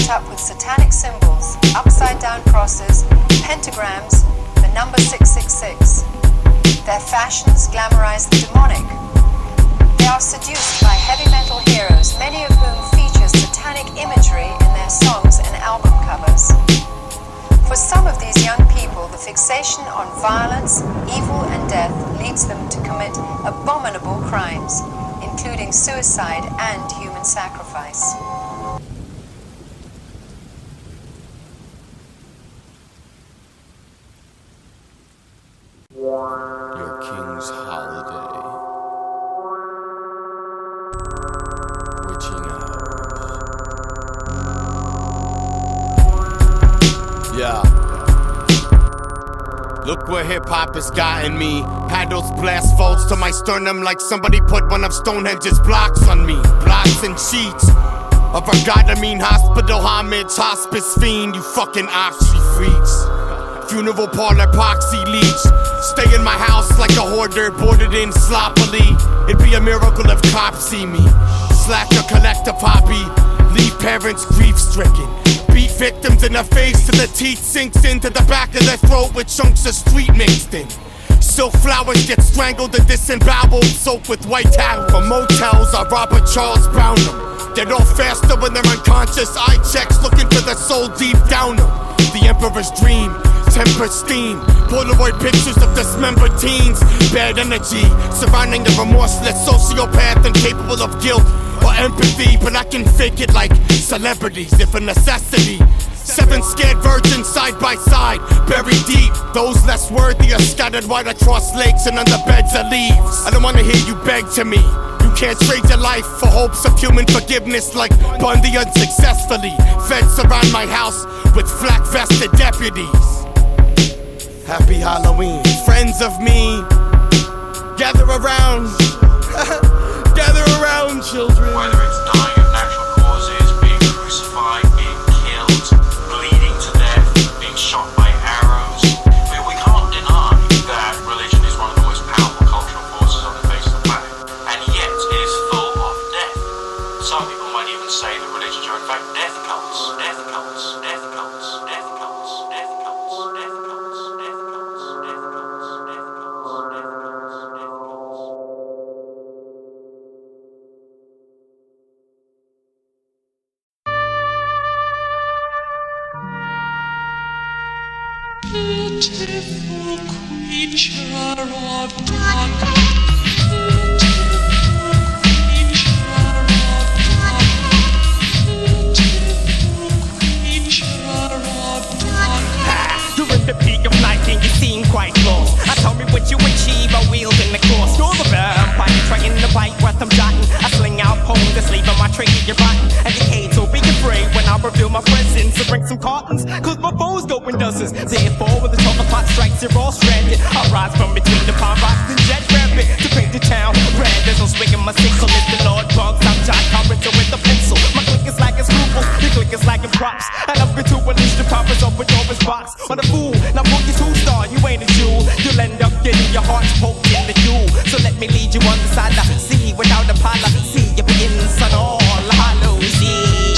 lit up with satanic symbols, upside-down crosses, pentagrams, the number 666. Their fashions glamorize the demonic. They are seduced by heavy metal heroes, many of whom feature satanic imagery in their songs and album covers. For some of these young people, the fixation on violence, evil, and death leads them to commit abominable crimes, including suicide and human sacrifice. Your king's holiday. Witching hours. Yeah. Look where hip-hop has gotten me. Paddles blast folds to my sternum like somebody put one of Stonehenge's blocks on me. Blocks and sheets of a god-I-mean hospital homage, hospice fiend, you fucking oxy freaks. Funeral parlor epoxy leech. Stay in my house like a hoarder, boarded in sloppily. It'd be a miracle if cops see me. Slash or collect a poppy. Leave parents grief-stricken. Beat victims in the face till the teeth sinks into the back of their throat with chunks of street mixed in. Silk flowers get strangled and disemboweled, soaked with white towel. For motels, I Robert Charles Brown them. They're all faster when they're unconscious. Eye checks looking for their soul deep down them. The emperor's dream, temper steam. Polaroid pictures of dismembered teens. Bad energy surrounding the remorseless sociopath incapable of guilt or empathy, but I can fake it like celebrities if a necessity. 7 scared virgins side by side, buried deep. Those less worthy are scattered wide across lakes and under beds of leaves. I don't wanna hear you beg to me. You can't trade your life for hopes of human forgiveness like Bundy unsuccessfully. Feds surround my house with flak-vested deputies. Happy Halloween, friends of me. Gather around. Gather around, children. Whether it's dying of natural causes, being crucified, being killed, bleeding to death, being shot by arrows, we can't deny that religion is one of the most powerful cultural forces on the face of the planet, and yet it is full of death. Some people might even say that religions are in fact death cults, death cults, death cults, death cults, death cults, death cults, death cults, death cults, death cults, death cults, death cults. Beautiful creature of darkness. During the peak of night and you seem quite lost. Tell me what you achieve, I wield in the course. You're the vampire trying to bite what I'm jotting. I sling out poems that's leaving my trick in your rotten. And you can't so be afraid when I reveal my presence. So bring some cartons, cause my foes go in dozens. Therefore when the 12 o'clock strikes, you're all stranded. I rise from between the pine rocks and jet rampant to paint the town red. There's no swinging my sickle, it's the Lord bugs. I'm Jakprogresso with a pencil. My click is like a scruple, your click is like a props. And I'm going to unleash the poppers up with Dora's box. On a fool, now for you 2-star, you ain't a Jew. You'll end up getting your heart poked in the jewel. So let me lead you on the side now. See without a pilot, see you begins on all Hallows Eve.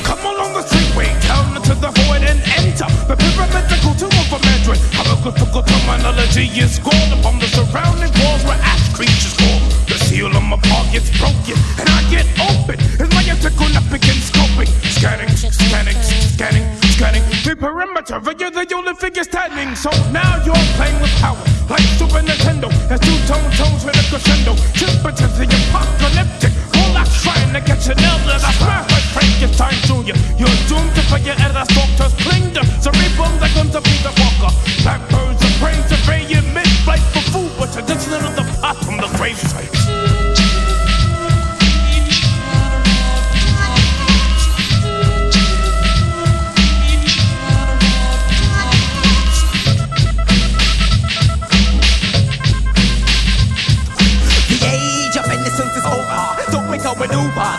Come along the streetway, down into the void and enter the pyramidical tomb of a Mandarin. Hieroglyphical terminology is scored upon the surrounding walls where ash creatures fall. The seal on my paw gets broken and I get open as my ethical up begins scoping. Scanning, scanning, scanning, scanning the perimeter, but you're the only figure standing. So now you're playing with power like Super Nintendo. As two-tone tones with a crescendo. Temperatures the apocalyptic. Mhorlocks trying to catch an elder. I swear like Frankenstein Jr. You're doomed to figure out as doctors cling to Cerebral are going to be the walker. Blackbirds are praying to pay in mid-flight for food, but you're just little the pot from the gravesite.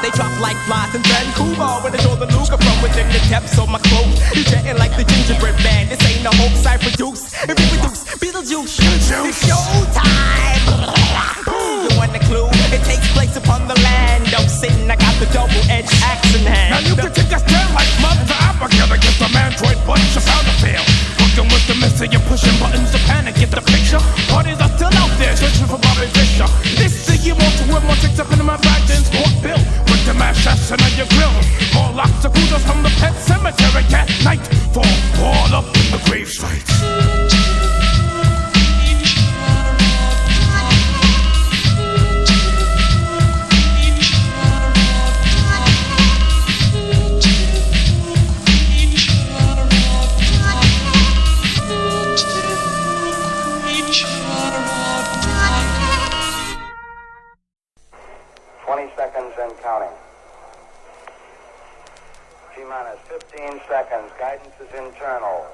They drop like flies in Vancouver when they draw the Luger from within the depths of my clothes. You jetting like the gingerbread man. This ain't the hopes I produce. If you produce Beetlejuice, it's showtime. You want the clue? It takes place upon the land of sin. I got the double-edged axe in hand. Now you can take a stand like Mother Abigail against the Mandroid bunch of pound of fail. Working with the mister, you're pushing buttons to panic. Get the picture? Parties are still out there searching for Bobby Fischer. This the year more to win more chicks up in my back than Sport Bill. With the mash ass on your grill. Mhorlocks the coolers from the pet cemetery at night. Fall all up in the gravesite. T-minus 15 seconds. Guidance is internal.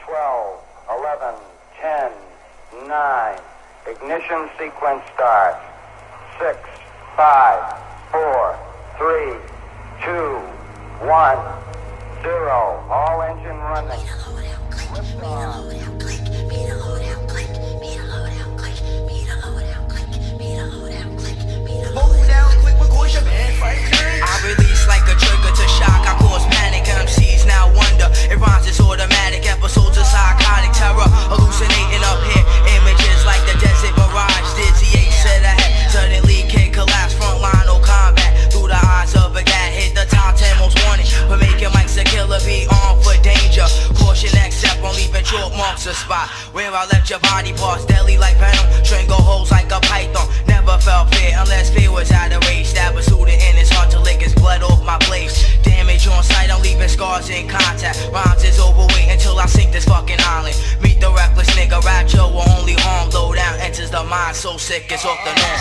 12, 11, 10, 9. Ignition sequence starts. 6, 5, 4, 3, 2, 1, 0. All engine running. I release like a trigger to shock. I cause panic. MCs now wonder. It rhymes, it's automatic. Episodes of psychotic terror. Hallucinating up here. Images like the desert mirage. Dizzy 8 said ahead. Suddenly kid collapse. Front line, no combat. Through the eyes of a cat. Hit the top 10 most wanted. For making mics a killer. Be armed for danger. Caution except on leaving chalk marks a spot. Where I left your body parts. Deadly like venom. Strangle holes like a python. Never felt fear unless fear was out of range. Stab a student in his heart to lick his blood off my blades. Damage on sight, I'm leaving scars in contact. Rhymes is overweight until I sink this fucking island. Meet the reckless nigga, rapture will only harm. Low down enters the mind, so sick it's off the norm.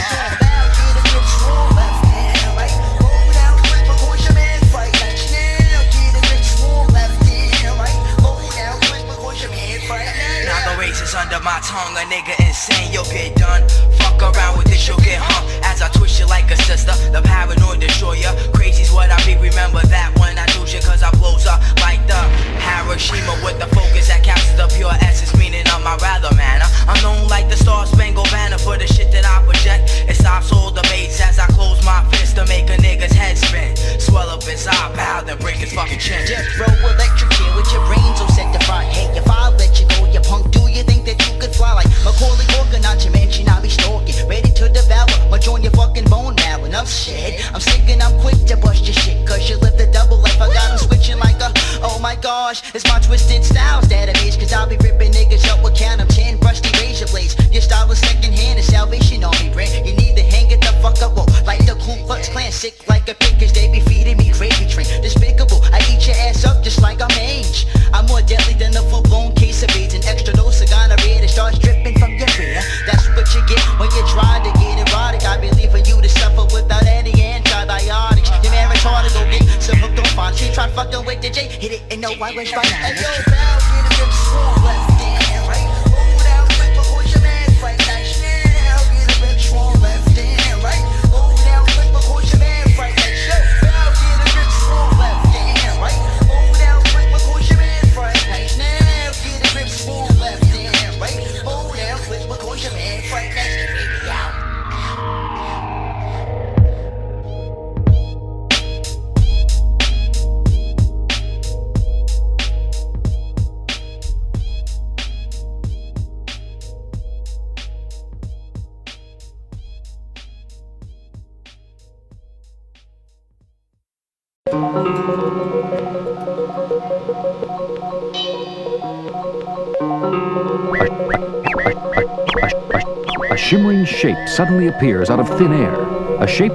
Now the race is under my tongue, a nigga insane, you'll get done. Fuck around with this, you'll get hung. As I twist you like a sister, the paranoid destroyer. Crazy's what I be, remember that when I do shit, cause I blows up like the Hiroshima with the focus that captures the pure essence, meaning of my rather manner. I'm known like the Star-Spangled Banner for the shit that I project. It stops all debates as I close my fist to make a nigga's head spin. Swell up his eyebrow, then break his fucking chin. Just roll electric here with your brains all set to fry. Hey, if I let you go, you punk, do you think that you could fly like Macaulay Culkin? Not to mention I be stalking, ready to devour, much on your fucking bone marrow. Enough shit, I'm sick and I'm quick to bust your shit, cause you lived a double life. I got 'em switching like a, oh my gosh, it's my twisted styles that amaze, cause I'll be ripping niggas up with count of 10 rusty razor blades. Your style is second hand, it's Salvation Army brand. You need to hang it the fuck up, like the Ku Klux Klan. Sick like a pig, cause they be feeding me gravy train. Despicable, I eat your ass up just like I'm Mange. I'm more deadly than a full-blown case of AIDS. An extra dose of gonorrhea that starts dripping from your rear. That's what you get when you try to get erotic. I be leaving you to suffer without any antibiotics. Your man retarded, go get some hooked on fun. She tried fucking with the J, hit it and know I was right. Hey yo, pal, get a grip, strong left hand, right? Hold down quick before your man fight. Nice now, get a grip, strong left hand, right? Hold down quick before your man fight. Nice yo, pal, get a grip, strong left hand, right? Hold down quick before your man fight. Nice now, get a grip, strong left hand, right? Hold down quick before your man fight. Nice baby out. A shimmering shape suddenly appears out of thin air. A shape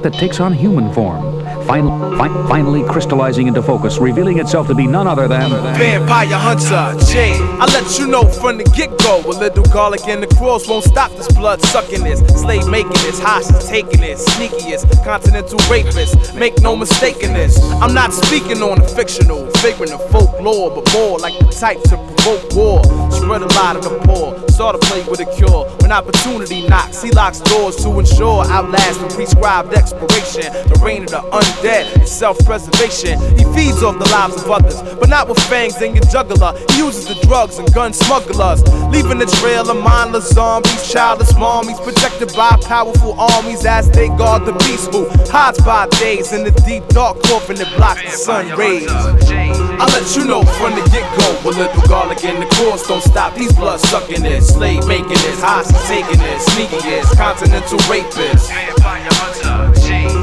that takes on human form. Finally crystallizing into focus, revealing itself to be none other than Vampire Hunter J. I let you know from the get-go, a little garlic in the cross won't stop this blood sucking this, slave making this, hostage taking this, sneakiest, continental rapist. Make no mistake in this. I'm not speaking on a fictional figment of folklore, but more like the type to provoke war. Spread a lot of the poor, start to play with a cure. When opportunity knocks, he locks doors to ensure outlast the prescribed expiration. The reign of the dead. It's self-preservation. He feeds off the lives of others, but not with fangs in your jugular. He uses the drugs and gun smugglers, leaving a trail of mindless zombies, childless mommies, protected by powerful armies as they guard the beast who hides by days in the deep dark coffin that blocks the sun rays. I let you know from the get-go, a little garlic in the course don't stop these blood-sucking it, slave making it, hostage taking it, sneaky is, continental rapist.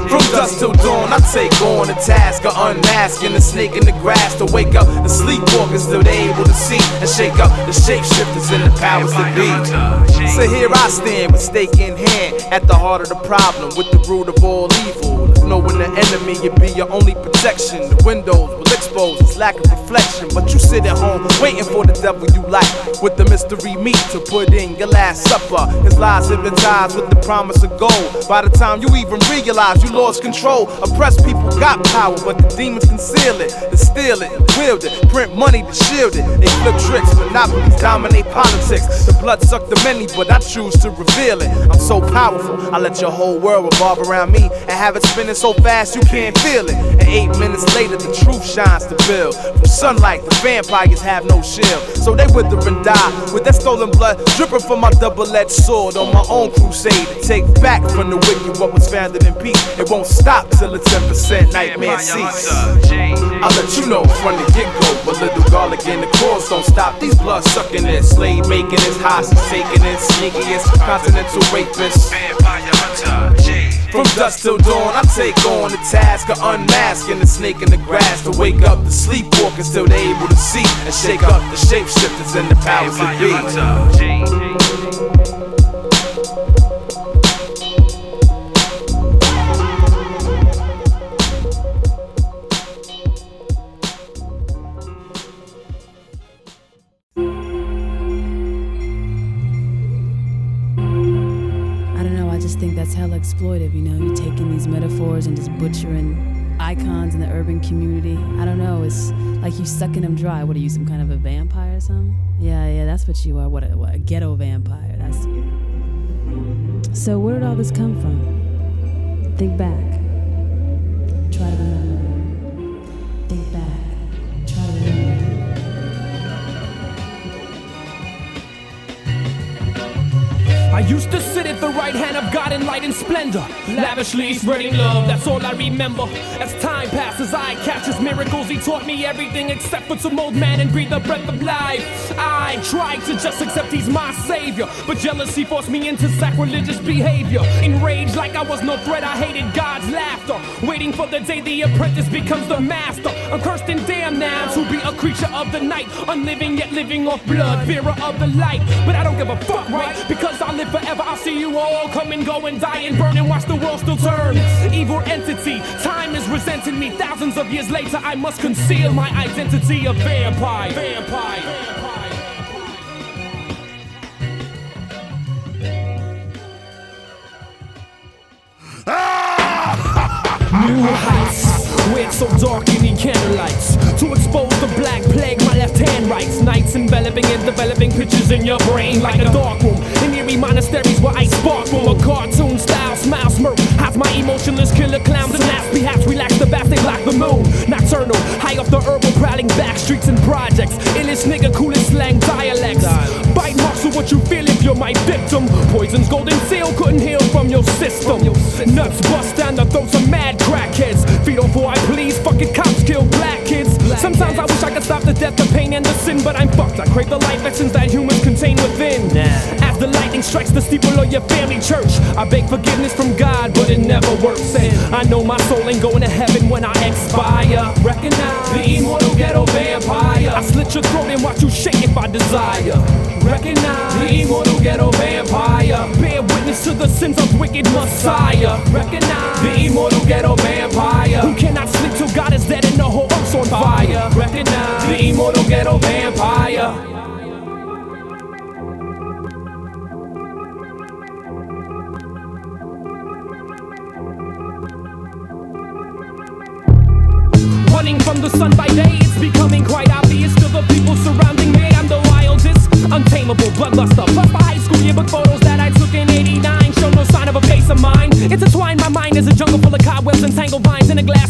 From dusk till dawn, I take on the task of unmasking the snake in the grass to wake up the sleepwalkers till they able to see and shake up the shapeshifters and the powers that be. So here I stand with stake in hand at the heart of the problem, with the root of all evil. Knowing the enemy, it be your only protection. The windows will expose its lack of reflection, but you sit at home waiting for the devil you like, with the mystery meat to put in your last supper. His lies hypnotized with the promise of gold. By the time you even realize you lost control, oppressed people got power, but the demons conceal it, to steal it, wield it, print money to shield it. They flip tricks, monopolies dominate politics. The blood suck the many, but I choose to reveal it. I'm so powerful, I let your whole world revolve around me and have it spinning so fast you can't feel it. And 8 minutes later the truth shines to build. From sunlight the vampires have no shield, so they wither and die with that stolen blood dripping from my double-edged sword on my own crusade to take back from the wicked what was founded in peace. It won't stop till the 10% nightmare cease. I'll let you know from the get-go, a little garlic in the course don't stop these blood-sucking it, slave making it, hostage taking it, sneakiest, continental rapist. From dusk till dawn, I take on the task of unmasking the snake in the grass to wake up the sleepwalkers till they able to see and shake up the shapeshifters and the powers that be. I think that's hella exploitive, you know, you're taking these metaphors and just butchering icons in the urban community. I don't know, it's like you sucking them dry. What are you, some kind of a vampire or something? Yeah, that's what you are. What a ghetto vampire, that's you. So where did all this come from? Think back. Try to remember. Think back. Try to remember. I used to sit at the right hand of God in light and splendor, lavishly spreading love, that's all I remember. As time passes, I catch his miracles. He taught me everything except for to mold man and breathe the breath of life. I tried to just accept he's my savior, but jealousy forced me into sacrilegious behavior. Enraged like I was no threat, I hated God's laughter, waiting for the day the apprentice becomes the master. I'm cursed and damned now to be a creature of the night, unliving yet living off blood, fearer of the light. But I don't give a fuck, right? Because I live forever. I'll see you all come and go and die and burn and watch the world still turn. Evil entity, time is resenting me. Thousands of years later, I must conceal my identity of vampire. New heights, where it's so dark you need candlelights to expose the black plague my left hand writes. Nights enveloping and developing pictures in your brain like a dark room in eerie monasteries where I spark from a cartoon style smile smirk. Has my emotionless killer clowns and ass perhaps relax the bats, they block the moon. Nocturnal, high off the herbal prowling back streets and projects. Illest nigga, coolest slang dialects. Bite marks of what you feel if you're my victim. Poison's golden seal couldn't heal from your system. Nuts bust down the throats of mad crackheads. Feed on for I please, fucking cops kill black kids. Sometimes I wish I could stop the death, the pain, and the sin, but I'm fucked. I crave the life essence that humans contain within. As the lightning strikes the steeple of your family church, I beg forgiveness from God, but it never works. And I know my soul ain't going to heaven when I expire. Recognize the immortal ghetto vampire. I slit your throat and watch you shake if I desire. Recognize the immortal ghetto vampire. Bear witness to the sins of wicked Messiah. Recognize the immortal ghetto vampire. Who cannot sleep till God is dead and the whole earth's on fire. Recognize the immortal ghetto vampire. Running from the sun by day, it's becoming quite obvious to the people surrounding me. I'm the wildest, untamable bloodluster. Plus the high school yearbook photos that I took in '89 show no sign of a face of mine. Intertwined, my mind is a jungle full of cobwebs and tangled vines in a glass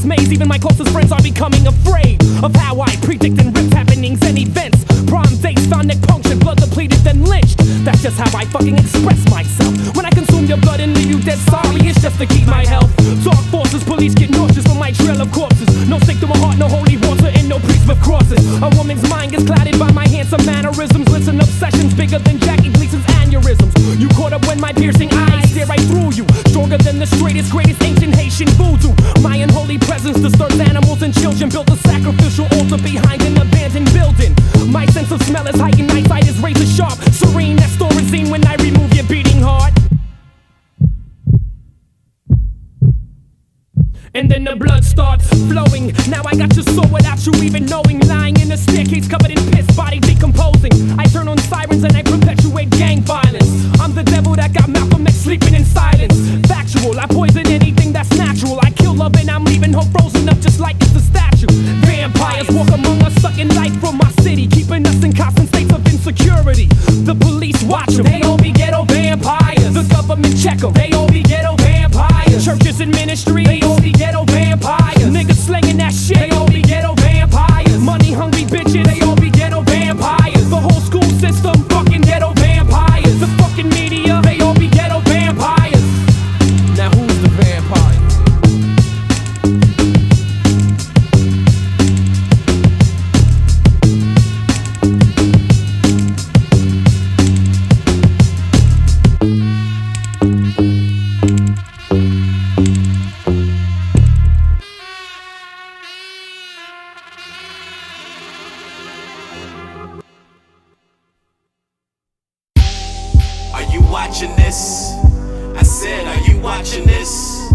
friends are becoming afraid of how I predict and rip happenings and events. Prime dates found neck punctured, blood depleted, then lynched. That's just how I fucking express myself. When I consume your blood and leave you dead sorry, it's just to keep my health. Dark forces, police get nauseous from my trail of corpses. No stake to my heart, no holy water, and no priest with crosses. A woman's mind gets clouded by my handsome mannerisms. Listen, obsessions bigger than Jackie Gleason's aneurysms. You caught up when my piercing eyes stare right through you. Stronger than the straightest, greatest ancient Haitian voodoo. My unholy presence disturbs animals and children. Built a sacrificial altar behind an abandoned building. My sense of smell is heightened, eyesight is razor sharp. Serene, that Thorazine when I remove your beating heart. And then the blood starts flowing. Now I got your soul without you even knowing. Lying in a staircase covered in piss, body decomposing. I turn on sirens and I perpetuate gang violence. I'm the devil that got Malcolm X sleeping in silence. Factual, I poison anything that's natural. I kill love and I'm leaving her frozen up just like it's a statue. Vampires walk among us, sucking life from my city, keeping us in constant states of insecurity. The police watch them, they all be ghetto vampires. The government check them, they all be ghetto vampires. Churches and ministry, they all be ghetto vampires. Niggas slinging that shit, they all be ghetto vampires. Money hungry bitches, they all be ghetto vampires. The whole school system, fucking ghetto vampires. The fucking media, they all be ghetto vampires. Now who's the vampire? Watching this, I said, are you watching this?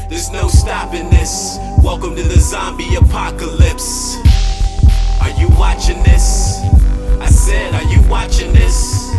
There's no stopping this. Welcome to the zombie apocalypse. Are you watching this? I said, are you watching this?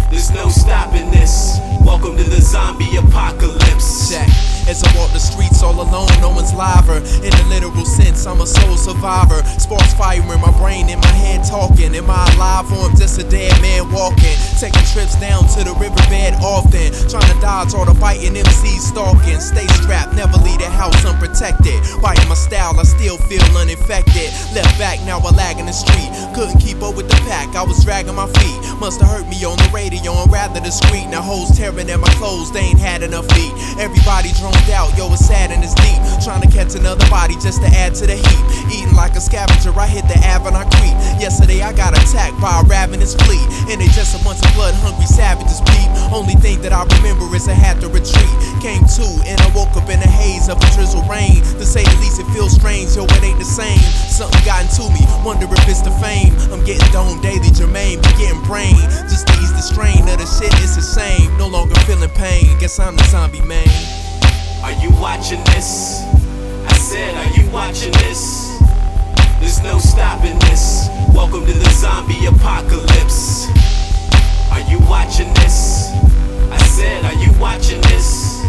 There's no stopping this. Welcome to the zombie apocalypse. Check. As I walk the streets all alone, no one's liver. In the literal sense, I'm a soul survivor. Sparks fire in my brain, in my head talking. Am I alive or I'm just a dead man walking? Taking trips down to the riverbed often. Trying to dodge all the biting MCs stalking. Stay strapped, never leave the house unprotected. Biting my style, I still feel uninfected. Left back, now I lag in the street. Couldn't keep up with the pack, I was dragging my feet. Must've heard me on the radio, I'm rather discreet. Now hoes tearing at my clothes, they ain't had enough feet. Everybody droned out, yo, it's sad and it's deep. Trying to catch another body just to add to the heap. Eating like a scavenger, I hit the Ave and I creep. Yesterday I got attacked by a ravenous fleet, and they just a bunch of blood-hungry savages peep. Only thing that I remember is I had to retreat. Came to and I woke up in a haze of a drizzle rain. To say the least, it feels strange, yo, it ain't the same. Something got into me, wonder if it's the fame. I'm getting domed daily, Jermaine, be getting brain. Just to ease the strain of the shit, it's the same. No longer feeling pain, guess I'm the zombie man. Are you watching this? I said, are you watching this? There's no stopping this. Welcome to the zombie apocalypse. Are you watching this? I said, are you watching this?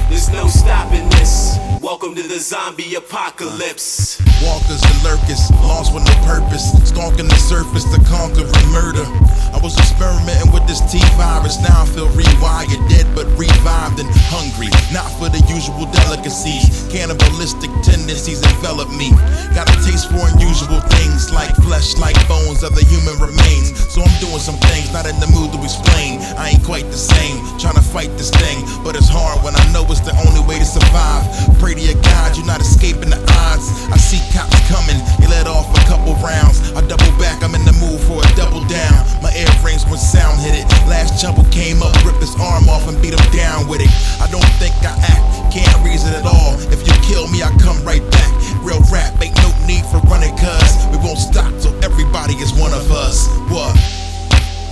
There's no stopping this. Welcome to the zombie apocalypse. Walkers and lurkers, lost with no purpose, stalking the surface to conquer and murder. I was experimenting with this T-virus, now I feel rewired, dead but revived and hungry. Not for the usual delicacies, cannibalistic tendencies envelop me. Got a taste for unusual things, like flesh, like bones, other human remains. So I'm doing some things, not in the mood to explain. I ain't quite the same, trying to fight this thing, but it's hard when I know it's the only way to survive. Pray to your God, you're not escaping the odds. I see cops coming, they let off a couple rounds. I double back, I'm in the mood for a double down. My airframes when sound hit it. Last jumper came up, ripped his arm off and beat him down with it. I don't think I act, can't reason at all. If you kill me, I come right back. Real rap, ain't no need for running, cuz we won't stop till everybody is one of us. What?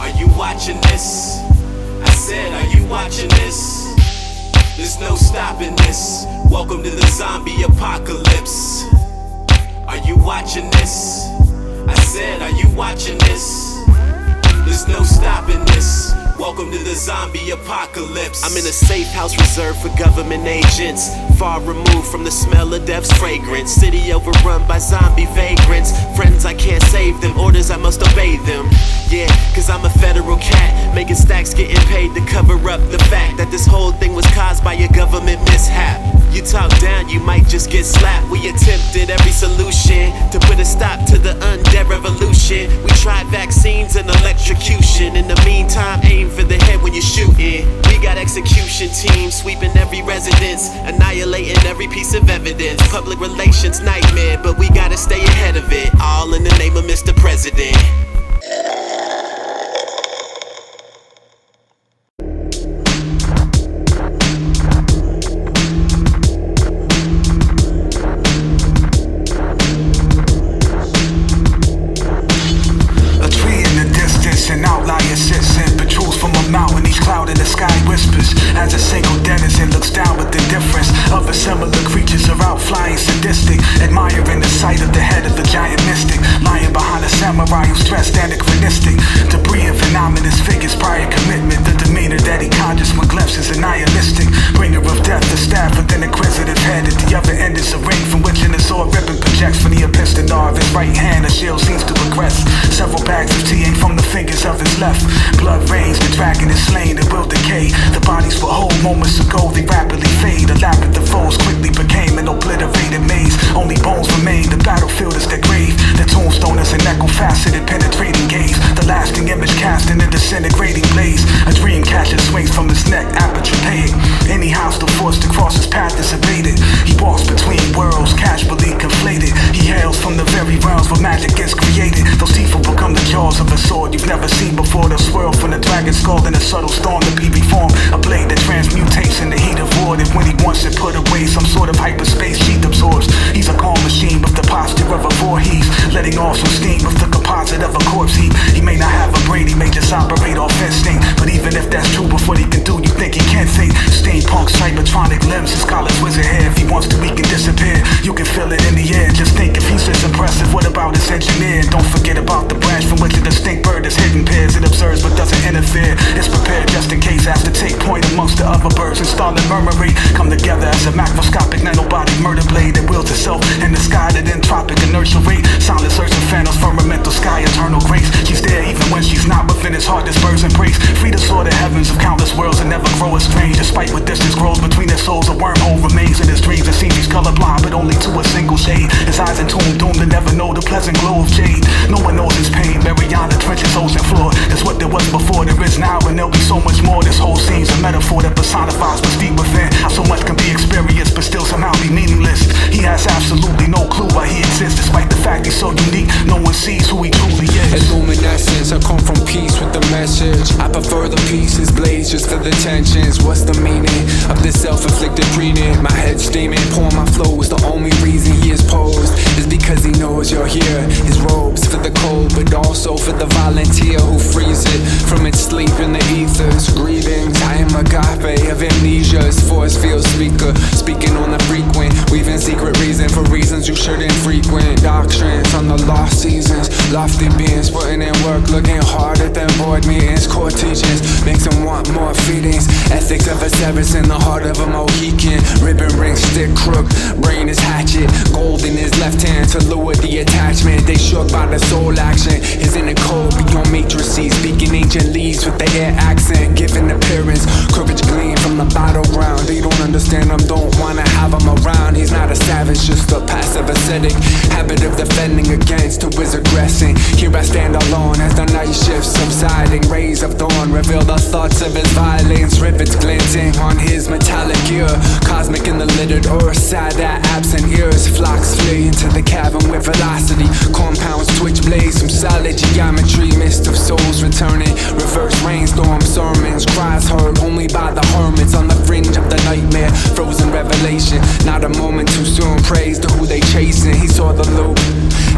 Are you watching this? I said, are you watching this? There's no stopping this. Welcome to the zombie apocalypse. Are you watching this? I said, are you watching this? There's no stopping this. Welcome to the zombie apocalypse. I'm in a safe house reserved for government agents, far removed from the smell of death's fragrance. City overrun by zombie vagrants. Friends, I can't save them, orders I must obey them. Yeah, cause I'm a federal cat, making stacks, getting paid to cover up the fact that this whole thing was caused by a government mishap. You talk down, you might just get slapped. We attempted every solution to put a stop to the undead revolution. We tried vaccines and electrocution. In the meantime, aim for the head when you're shooting. We got execution teams sweeping every residence, annihilating every piece of evidence. Public relations nightmare, but we gotta stay ahead of it. All in the name of Mr. President. An outlier sits and protrudes from a mountain. Each cloud in the sky whispers as a single denizen looks down with indifference. Other similar creatures are out flying sadistic, admiring the sight of the head of the giant mystic, lying behind a samurai who's dressed anachronistic. Debris and phenomenous figures, prior commitment. The demeanor that he conjures when glimpses are nihilistic. Bringer of death, the staff with an inquisitive head. At the other end is a ring from which an sword ribbon projects from the epistolar of his right hand. A shield seems to regress. Several bags of tea from the fingers of his left. Blood rains, the dragon is slain, it will decay. The bodies were whole moments ago, they rapidly fade. A lap at the foes quickly became an obliterated maze. Only bones remain, the battlefield is their grave. The tombstone is an echo-faceted, penetrating gaze. The lasting image cast in a disintegrating blaze. A dream catcher swings from his neck, apotropaic. Any hostile force to cross his path is evaded. He walks between worlds, casually conflated. He hails from the very realms where magic is created. Those teeth will become the jaws of a sword you've never seen before. They'll swirl from the dragon's skull in a subtle storm to be reformed. A blade that transmutates in the heat of war. That when he wants it put away, some sort of hyperspace sheath absorbs. He's a calm machine with the posture of a Voorhees, letting off some steam with the composite of a corpse heap. He may not have a brain, he may just operate off instinct. But even if that's true, before he can do, you think he can't think. Steampunk, cybertronic limbs, his collar's wizard hair. If he wants to, he can disappear. You can feel it in the air. Just think if he's this impressive, what about his engineer? Don't forget about the branch from which a distinct bird is hidden pairs. It observes but doesn't interfere. It's prepared just in case. Has to take point amongst the other birds. Installing murmury come together as a macroscopic nanobody murder blade that wields itself in the sky at entropic inertial rate. Silent search of phantoms, firmamental sky, eternal grace. She's there even when she's not. Within his heart, this bird's embrace. Free to soar the heavens of countless worlds and never grow estranged. Despite what distance grows between their souls, a wormhole remains in his dreams. It seems he's colorblind, but only to a single shade. His eyes entombed, doomed to never know the pleasant glow of jade. No one knows his pain. Beyond the trenches, ocean floor. That's what there was before, there is now, and there'll be so much more. This whole scene's a metaphor that personifies what's deep within. How so much can be experienced, but still somehow be meaningless. He has absolutely no clue why he exists, despite the fact he's so unique. No one sees who he truly is. Illuminescence, I come from peace with the message. I prefer the pieces, blaze just for the tensions. What's the meaning of this self-inflicted breeding? My head steaming, pouring my flow is the only reason he is posed. Is because he knows you're here. His robes for the cold, but also for the volunteer who frees it from its sleep in the ethers. Greetings, I am agape of amnesia. His force field speaker, speaking on the frequent, weaving secret reason for reasons you shouldn't frequent. Doctrine from the lost seasons, lofty beings putting in work, looking harder than board meetings. Core teachings makes them want more feedings. Ethics of a Cerberus in the heart of a Mohican. Ribbon ring, stick crook, brain is hatchet. Gold in his left hand to lure the attachment. They shook by the soul action. Is in a code beyond matrices, speaking ancient leaves with the air accent, giving appearance. Courage gleam from the battleground. They don't understand him, don't wanna have him around. He's not a savage, just a passive ascetic. Habit of defending against who is aggressing. Here I stand alone as the night shifts subsiding. Rays of dawn reveal the thoughts of his violence. Rivets glinting on his metallic gear. Cosmic in the littered earth, sad at absent ears. Flocks flee into the cavern with velocity. Compounds twitch blaze from solid geometry. Mist of souls returning. Reverse rainstorm sermons. Cries heard only by the hermits on the fringe of the nightmare. Frozen revelation, not a moment too soon. Praise to who they chasing. He saw the loop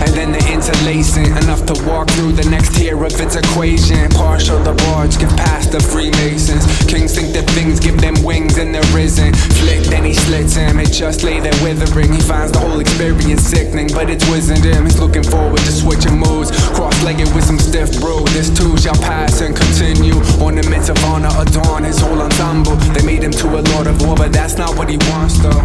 and then the interlacing, enough to walk through the next tier of its equation. Partial the barge, get past the Freemasons. Kings think that things give them wings and they're risen. Flick, then he slits him, it just lay there withering. He finds the whole experience sickening, but it's wisdom. He's looking forward to switching moves, cross-legged with some stiff brew. This too shall pass and continue. Ornaments of honor adorn his whole ensemble. They made him to a lord of war, but that's not what he wants though.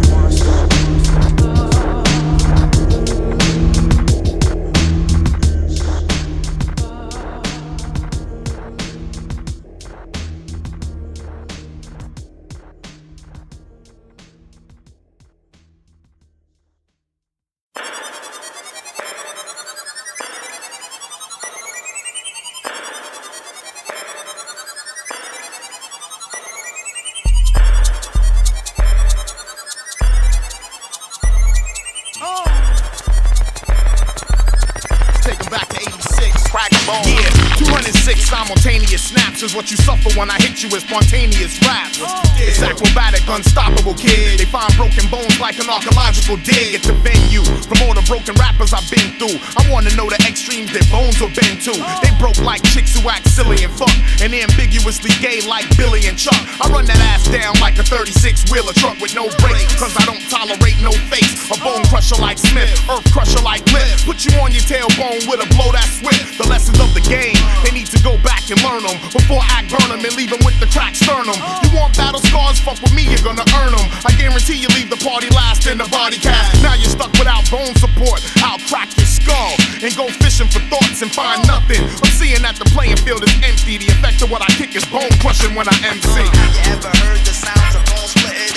Simultaneous snaps is what you suffer when I hit you with spontaneous raps. It's acrobatic, unstoppable, kid. They find broken bones like an archaeological dig at the venue. From all the broken rappers I've been through, I wanna know the extremes their bones have been to. They broke like chicks who act silly and fuck, and ambiguously gay like Billy and Chuck. I run that ass down like a 36-wheeler truck with no brakes, cause I don't tolerate no fakes. A bone crusher like Smith, earth crusher like Lip. Put you on your tailbone with a blow that swift. The lessons of the game, they need to go back and learn them before I burn them and leave them with the cracked sternum. You want battle scars? Fuck with me, you're gonna earn them. I guarantee you leave the party last in the body cast. Now you're stuck without bone support. I'll crack your skull and go fishing for thoughts and find nothing. I'm seeing that the playing field is empty. The effect of what I kick is bone crushing when I MC. Have you ever heard the sounds of bone splitting?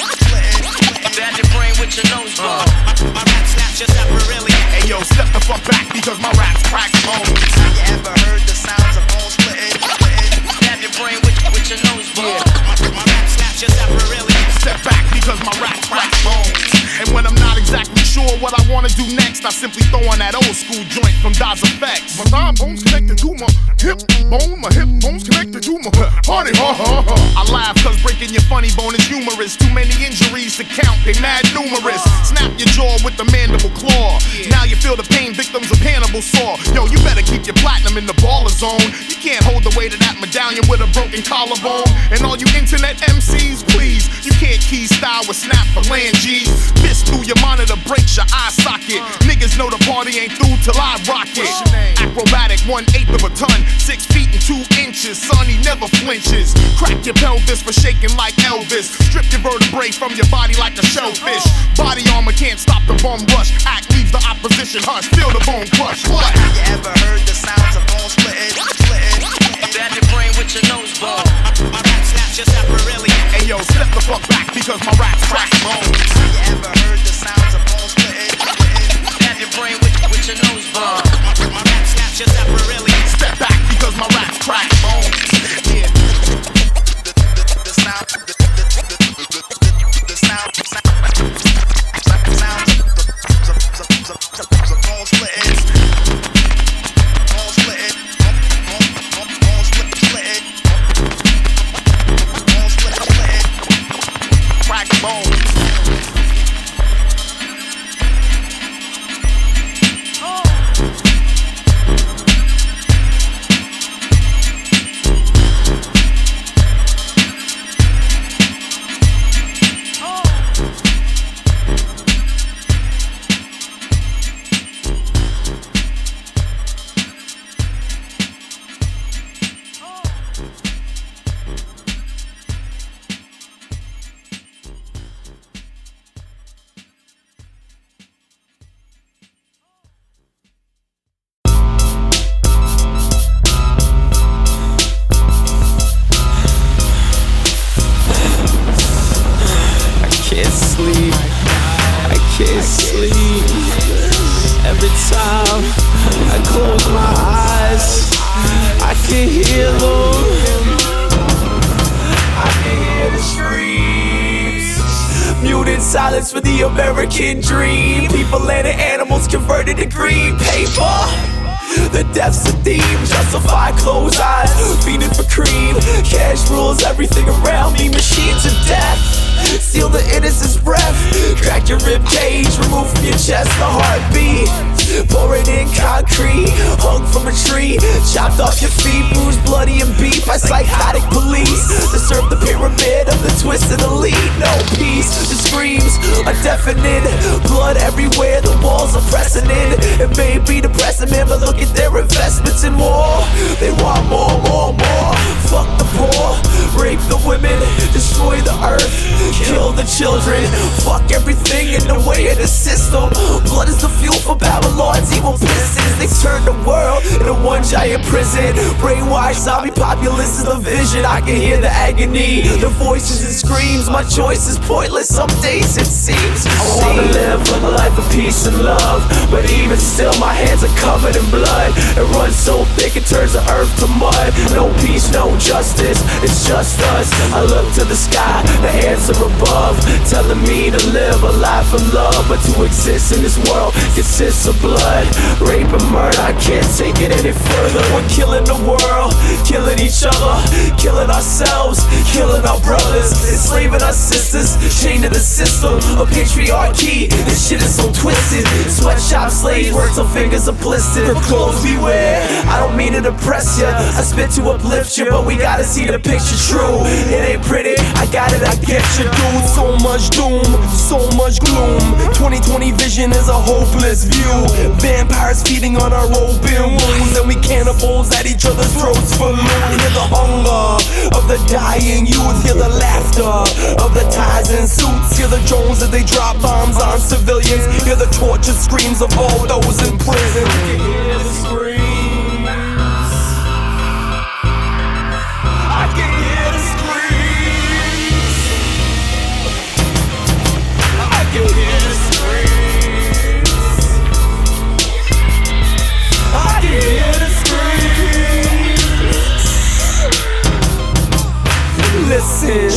Bend your brain with your nose bone. My rap snaps just separately. Hey yo, step the fuck back because my raps crack bones. Have you ever heard the sounds of bone splitting? Bend your brain with your nose bone. My rap snaps just separately. Step back because my raps crack bones. And when I'm not exactly sure what I wanna do next, I simply throw on that old school joint from Daz Effects. My thigh bones connected to my hip bone, my hip bones connected to my honey, ha ha ha. I laugh cause breaking your funny bone is humorous. Too many injuries to count, they mad numerous. Snap your jaw with the mandible claw. Now you feel the pain, victims of Hannibal saw. Yo, you better keep your platinum in the baller zone. You can't hold the weight of that medallion with a broken collarbone. And all you internet MCs, please, you can't key style with snap phalanges. Fist through your monitor, breaks your eye socket. Niggas know the party ain't through till I rock it. Acrobatic, 1/8 of a ton, 6 feet and 2 inches. Son, he never flinches. Crack your pelvis for shaking like Elvis. Strip your vertebrae from your body like a shellfish. Body armor can't stop the bum rush. Act leaves the opposition hush. Feel the bone crush. What? Have you ever heard the sounds of bone splitting? Bend your brain with your nose bone. My rap snaps just separately. Hey yo, step the fuck back because my raps crack bones. Have you ever heard the sounds of bone splitting? Bend your brain with your nose bone. My rap snaps just separately. Step back because my raps crack bones. Yeah. The sound of bone splitting. Bone splitting. Bone splitting. Bone splitting. Crack bones. Every time I close my eyes, I can hear them. I can hear the screams. Muted silence for the American dream. People and animals converted to green paper. The death's a theme, justify closed eyes. Feeding for cream, cash rules everything around me. Machines of death, steal the innocent's breath. Crack your rib cage, remove from your chest the heartbeat. pour it in concrete. Hung from a tree, chopped off your feet, bruised, bloody and beat by psychotic police. Disturb the pyramid of the twisted elite. No peace, the screams are deafening. Blood everywhere, the walls are pressing in. It may be depressing, man, but look at their investments in war. They want more, more, more. Fuck the poor, rape the women, destroy the earth, kill the children. Fuck everything in the way of the system. Blood is the fuel for Babylon's evil pistons. They turn the world into one giant prison. Brainwashed zombie populace is the vision. I can hear the agony, the voices and screams. My choice is pointless, some days it seems. I wanna live a life of peace and love, but even still my hands are covered in blood. It runs so thick it turns the earth to mud. No peace, no justice, it's just us. I look to the sky, the answer above, telling me to live a life of love. But to exist in this world consists of blood, rape and murder. I can't take it any further. We're killing the world, killing each other, killing ourselves, killing our brothers, enslaving our sisters, chained to the system of patriarchy. This shit is so twisted. Sweatshop slaves work till fingers are blistered. For clothes we wear, I don't mean to depress ya, I spit to uplift you, but we gotta see the picture true. It ain't pretty, I got it, I get you, dude. So much doom, so much gloom. 2020 vision is a hopeless view. Vampires feeding on our open wounds, and we cannibals at each other's throats for loot. Hear the hunger of the dying youth, hear the laughter of the ties and suits, hear the drones as they drop bombs on civilians, hear the tortured screams of all those in prison. Hear the screams. I can hear the screams. I can hear the screams. I can hear the screams. Listen.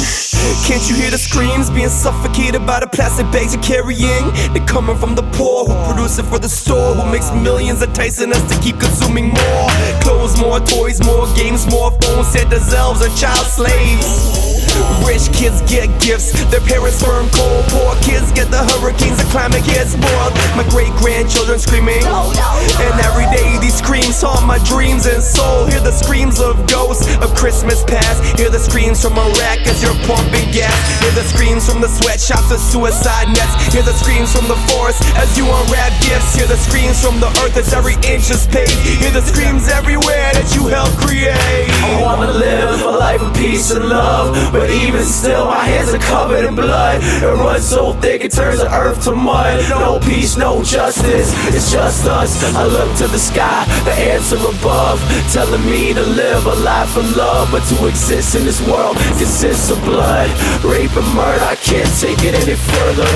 Can't you hear the screams being suffocated by the plastic bags you're carrying? They're coming from the poor who produce it for the store, who makes millions enticing us to keep consuming more. Clothes, more toys, more games, more phones, set themselves are child slaves. Rich kids get gifts, their parents burn cold. Poor kids get the hurricanes, the climate gets spoiled. My great-grandchildren screaming, and every day these screams haunt my dreams and soul. Hear the screams of ghosts of Christmas past, hear the screams from Iraq as you're pumping gas, hear the screams from the sweatshops of suicide nets, hear the screams from the forest as you unwrap gifts, hear the screams from the earth as every inch is paved, hear the screams everywhere that you helped create. I wanna live a life of peace and love, but even still my hands are covered in blood. It runs so thick it turns the earth to mud. No peace, no justice, it's just us. I look to the sky, the answer above, telling me to live a life of love. But to exist in this world consists of blood, rape and murder. I can't take it any further.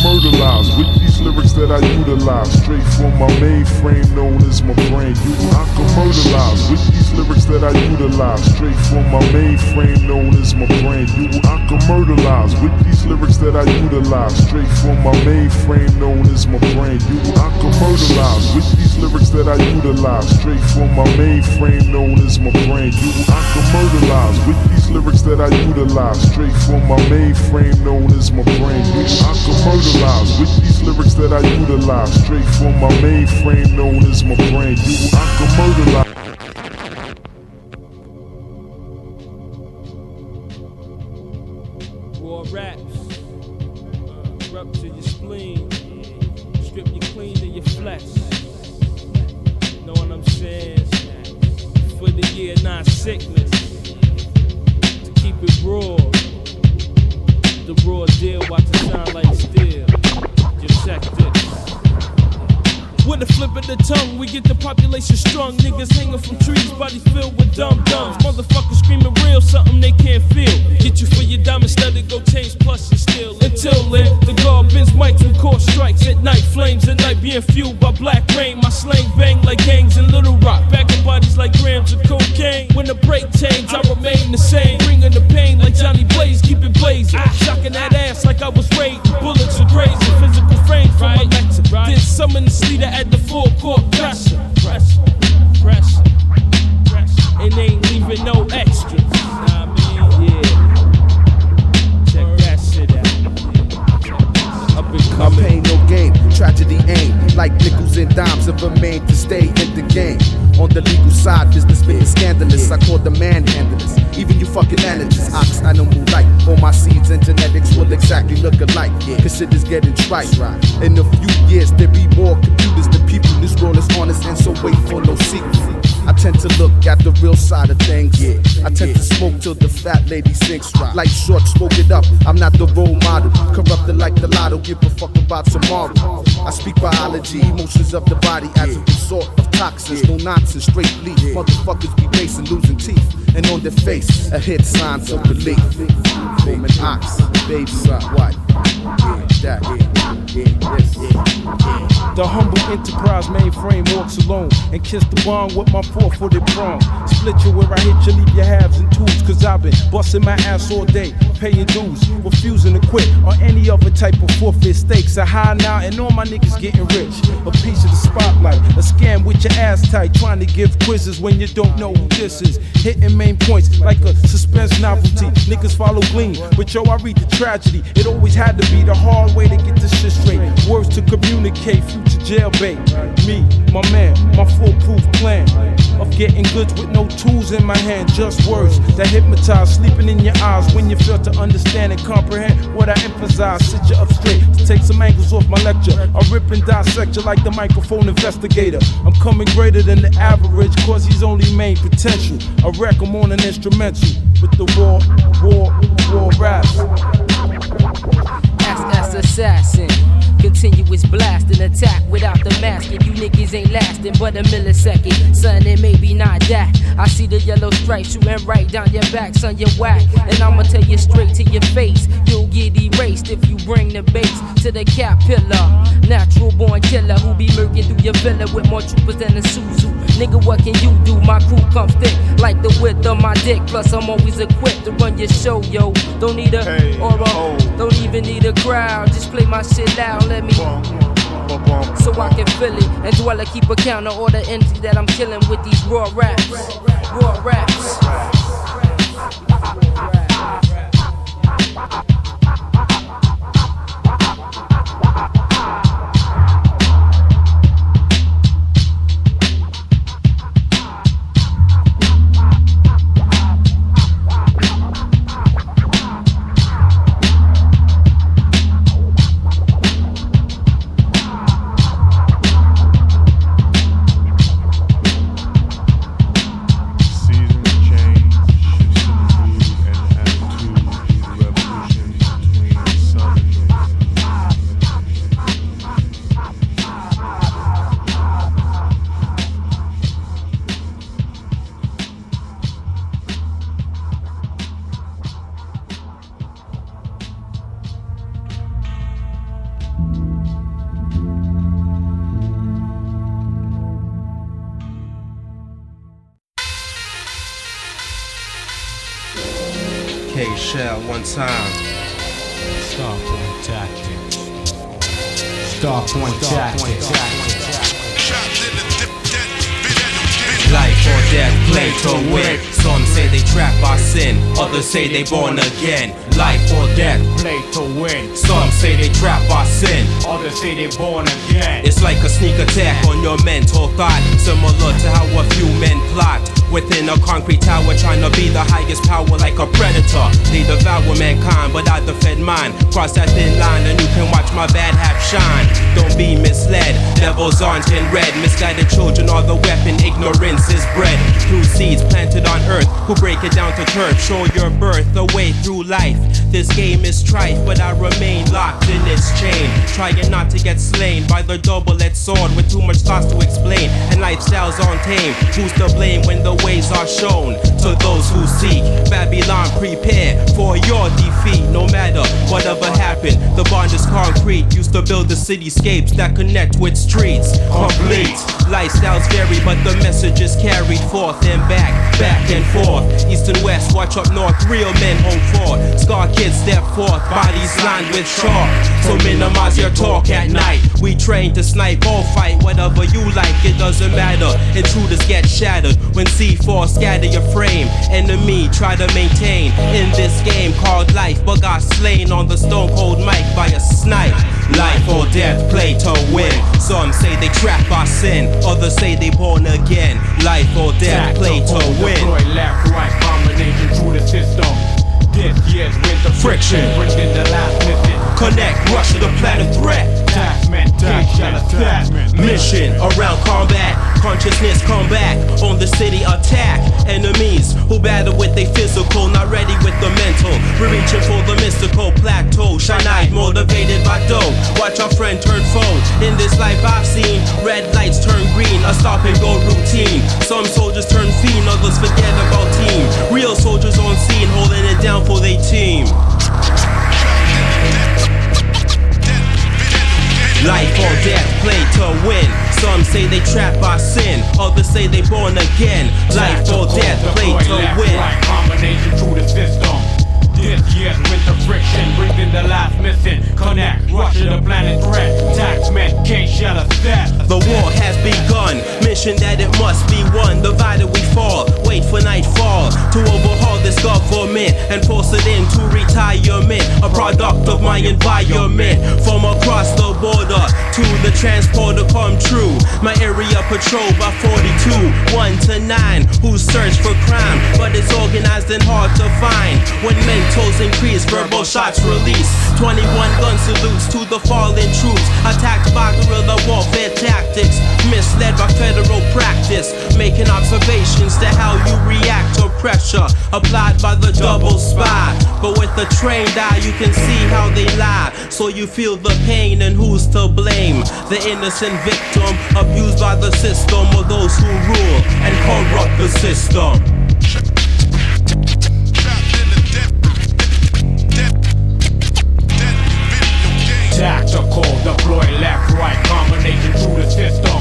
Murderlize with these lyrics that I utilize straight from my mainframe known as my brain. I can murderlize with these lyrics that I utilize straight from my mainframe known as my brain. I can murderlize with these lyrics that I utilize straight from my mainframe known as my brain. I can murderlize with these lyrics that I utilize straight from my mainframe known as my brain. I can murderlize with these lyrics that I utilize straight from my mainframe known as my brain. I can murderlize with these lyrics that I utilize straight from my mainframe known as my brain. I can murderlize. Raw raps, rupture your spleen, strip you clean to your flesh. Know what I'm saying? For the year, not sickness. To keep it raw. The raw deal about to shine like steel. Just check this. With a flip of the tongue, we get the population strung. Niggas hanging from trees, bodies filled with dumb dumbs. Motherfuckers screaming real, something they can't feel. Get you for your diamond studded, go change plus and steal. Until then, the guard bends mics and core strikes at night. Flames at night being fueled by black rain. My slang bang like gangs in Little Rock. Backing bodies like grams of cocaine. When the break change, I remain the same. Bringing the pain like Johnny Blaze, keep it blazing. Shocking that ass like I was raiding. Bullets are grazing, physical frame from my lecture. Then summon the Sleater at the full court pressure. And they ain't leaving no extras. Nah, man, yeah. Check that shit out. Up and My pain no game, tragedy aim. Like nickels and dimes have remained to stay in the game. On the legal side, business being scandalous. I call the manhandlers. Even you fucking managers, ox animal like. All my seeds and genetics will exactly look alike. Cause shit is getting trite. In a few years, there be more computers than people. This world is honest and so wait for no secrets. I tend to look at the real side of things. I tend to smoke till the fat lady sinks. Life short, smoke it up. I'm not the role model. Corrupted like the lotto, give a fuck about tomorrow. I speak biology, emotions of the body as a resort of toxins. No nonsense, straight bleed. Motherfuckers be basing, losing teeth. And on their face, a hit sign for relief. Woman ox, baby, what? Yeah, that, yeah. The humble enterprise mainframe walks alone and kiss the bond with my 4-footed prong. Split you where I hit you, leave your halves and twos. Cause I've been busting my ass all day, paying dues, refusing to quit or any other type of forfeit. Stakes are high now and all my niggas getting rich. A piece of the spotlight, a scam with your ass tight, trying to give quizzes when you don't know who this is. Hitting main points like a suspense novelty. Niggas follow gleam, but yo, I read the tragedy. It always had to be the hard way to get this shit straight. Words to communicate, future jailbait. Me, my man, my foolproof plan of getting goods with no tools in my hand. Just words that hypnotize, sleeping in your eyes when you fail to understand and comprehend what I emphasize. Sit you up straight to take some angles off my lecture. I rip and dissect you like the microphone investigator. I'm coming greater than the average, cause he's only main potential. I wreck him on an instrumental with the raw raps. Ask assassin. Continuous blasting, attack without the mask. And you niggas ain't lasting but a millisecond. Son, it may be not that. I see the yellow stripes shooting right down your back, son, you're whack. And I'ma tell you straight to your face, you'll get erased if you bring the bass to the Caterpillar. Natural born killer who be murking through your villa with more troopers than a Suzu. Nigga, what can you do? My crew comes thick like the width of my dick. Plus I'm always equipped to run your show, yo. Don't need a don't even need a crowd. Just play my shit loud, let me so I can feel it. And dweller keep a count of all the energy that I'm killing with these raw raps. Raw raps. Shell one time. Stop one tactics. Stop one tactics. Life or death, play to win. Some say they trap our sin, others say they born again. Life or death, play to win. Some say they trap our sin, others say they born again. It's like a sneak attack on your mental thought, similar to how a few men plot within a concrete tower, trying to be the highest power like a predator. They devour mankind, but I defend mine. Cross that thin line and you can watch my bad half shine. Don't be misled, devils aren't in red. Misguided children are the weapon, ignorance is bred. through seeds planted on earth, who break it down to turf, show your birth, the way through life. This game is strife, but I remain locked in its chain, trying not to get slain by the double-edged sword with too much thoughts to explain, and lifestyles untamed. Who's to blame when the ways are shown to those who seek? Babylon, prepare for your defeat. No matter whatever happened, the bond is concrete. Used to build the cityscapes that connect with streets. Complete. Lifestyles vary, but the message is carried forth and back and forth. East and west, watch up north, real men hold forth. Scar kids step forth, bodies lined with chalk. So minimize your talk at night. We train to snipe or fight, whatever you like, it doesn't matter. Intruders get shattered when C4 scatter your frame. Enemy try to maintain in this game called life, but got slain on the stone cold mic by a snipe. Life or death, play to win. Some say they trap our sin, others say they born again. Life or death, play to win. Deploy left, right, combination through the system. This year's winter friction, bringing the last missing. Connect, rush to the planet threat. Taxman, mission around combat. Consciousness come back on the city attack. Enemies who battle with their physical, not ready with the mental. We're reaching for the mystical plateau. Shine-eyed, motivated by dough. Watch our friend turn foe. In this life I've seen red lights turn green, a stop and go routine. Some soldiers turn fiend, others forget about team. Real soldiers on scene, holding it down for their team. Life or death, play to win. Some say they trap our sin, others say they born again. Life or death, play to win. Combination through the system. This year's winter friction, bringing the last missing. Connect, rush to the planet threat. Taxman, can't shell a set. The war has begun, mission that it must be won. Divided we fall, wait for nightfall to overhaul this government and force it into retirement. A product of my environment, from across the border to the transporter come true. My area patrolled by 42, 1 to 9, who search for crime, but it's organized and hard to find. When mentals increase, verbal shots release. 21 gun salutes to the fallen troops, attacked by guerrilla warfare tactics, misled by federal practice, making observations to how you react to pressure applied by the double spy. But with the trained eye you can see how they lie, so you feel the pain and who's to blame. The innocent victim abused by the system, or those who rule and corrupt the system. Tactical, deploy left, right, combination through the system.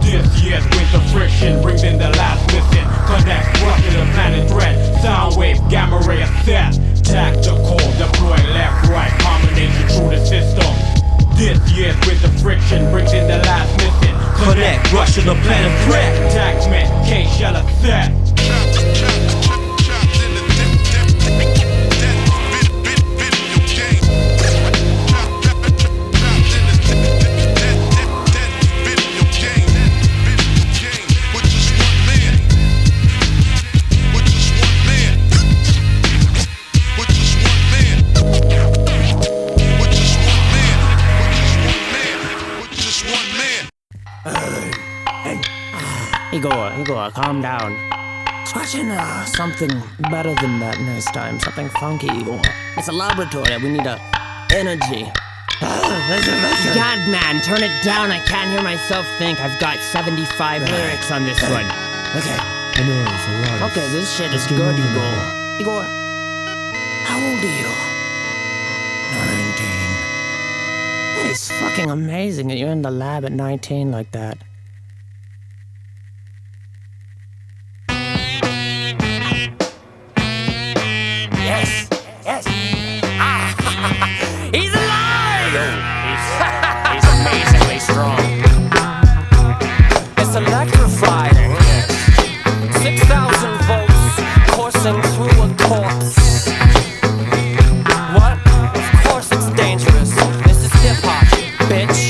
This year's winter friction, brings in the last missing. Connect, rush to the planet threat. Sound wave, gamma ray assess. Tactical, deploy left, right, combination through the system. This year's winter friction, brings in the last missing. Connect, rush to the planet threat. Taxman, can't shell a set. Igor, calm down. Scratching something better than that next time. Something funky, Igor. It's a laboratory. We need energy. God, man, turn it down. I can't hear myself think. I've got 75 lyrics on this one. Okay. I know, it's a lot. Okay, this shit is good, Igor. Igor, how old are you? 19. It's fucking amazing that you're in the lab at 19 like that. Yes. Ah, he's alive! He's amazingly strong. It's electrifying. 6,000 volts coursing through a corpse. What? Of course it's dangerous. This is hip hop, bitch.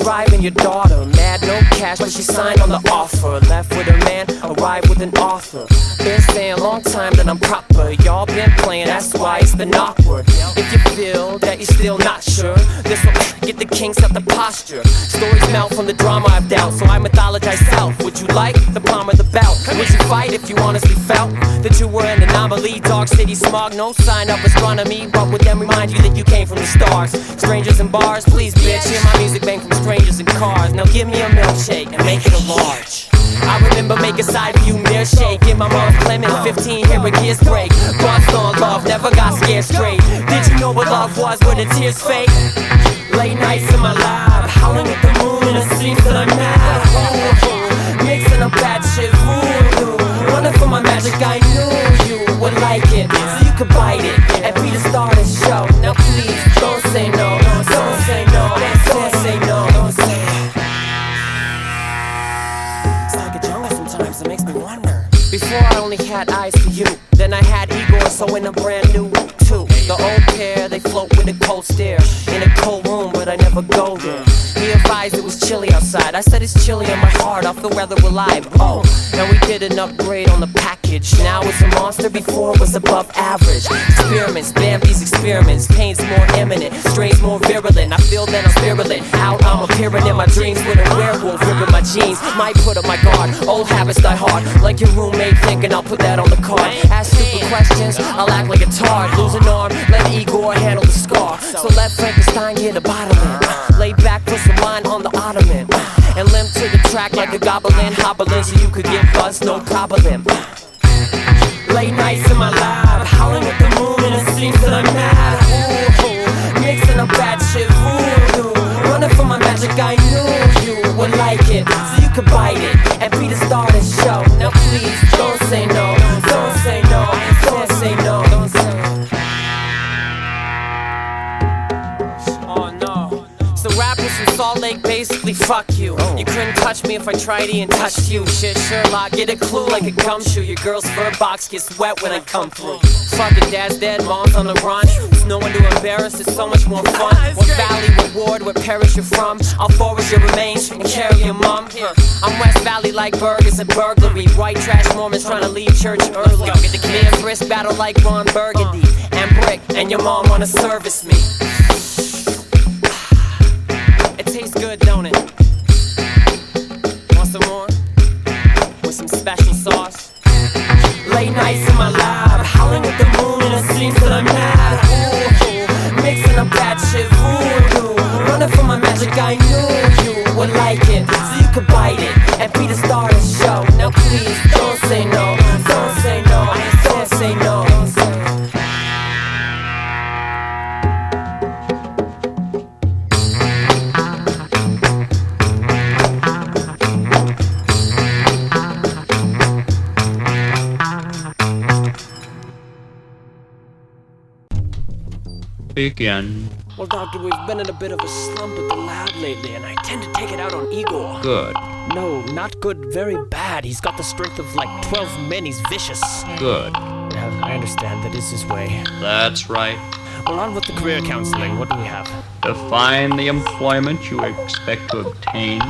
driving your daughter mad, no cash, but she signed on the offer. Left with her man, arrived with an author. Been saying long time that I'm proper. Y'all been playing, that's why it's been awkward. If you feel that you're still not sure, this'll get the kinks up the posture. Stories melt from the drama I've dealt, so I mythologize self. Would you like the palm or the belt? Would you fight if you honestly felt that you were an anomaly? Dark city smog, no sign of astronomy, but would then remind you that you came from the stars. Strangers in bars, please bitch, hear my music bang from strangers in cars. Now give me a milkshake and make it a large. I remember making side view Miers shake in my mom's Clement 15, hear a gears break. Bust on love, never got scared straight. Did you know what love was when the tears fade? Late nights in my lab, howling at the moon and it seems that I'm mad. Ooh, mixing up bad shit, voodoo. Running for my magic, I knew you would like it, so you could bite it and be the star of the show. Now please, don't say no, don't say no, don't say no, don't say no. It's like a jungle sometimes, it makes me wonder. Before I only had eyes for you, then I had Igor, so in a brand new too. The old pair, they float with a cold stare. In a cold room, but I never go there. He advised it was chilly outside. I said it's chilly in my heart, I feel rather alive. Oh, and we did an upgrade on the package. Now it's a monster, before it was above average. Experiments, bam, these experiments. Pain's more imminent, strains more virulent. I feel that I'm spiraling out, I'm appearing in my dreams with a werewolf ripping my jeans. Might put up my guard, old habits die hard. Like your roommate thinking I'll put that on the card. Ask stupid questions, I'll act like a tard. Lose an arm, let Igor handle the scar. So let Frankenstein get a bottle in. Lay back, put some wine on the ottoman, and limp to the track like a goblin, hobbling so you could get buzzed, no problem. Late nights in my lab, howling at the moon and it seems that I'm mad. Ooh, mixing up bad shit, voodoo. Running for my magic, I knew you would like it, so you could bite it and be the star of the show. Now please, don't say no, don't say no, don't say no, don't say no. So rappers from Salt Lake basically fuck you. You couldn't touch me if I tried and touched you. Shit, Sherlock, get a clue like a gumshoe. Your girl's fur box gets wet when I come through. Fucking dad's dead, mom's on the run. There's no one to embarrass, it's so much more fun. What valley, what ward, what parish you're from? I'll forward your remains and carry your mum. I'm West Valley like burgers and burglary. White trash Mormons trying to leave church early. Me and Brisk battle like Ron Burgundy and Brick, and your mom wanna service me. Tastes good, don't it? Want some more? With some special sauce? Late nights in my lab, howling at the moon and it seems that I'm mad. Ooh, mixing up bad shit, voodoo. Running for my magic, I knew you would like it, so you could bite it and be the star of the show. Now please, don't say no, don't say no, don't say no, don't say no. Begin. Well, Doctor, we've been in a bit of a slump at the lab lately, and I tend to take it out on Igor. Good. No, not good, very bad. He's got the strength of like 12 men, he's vicious. Good. Yeah, I understand, that is his way. That's right. Well, on with the career counseling, what do we have? Define the employment you expect to obtain.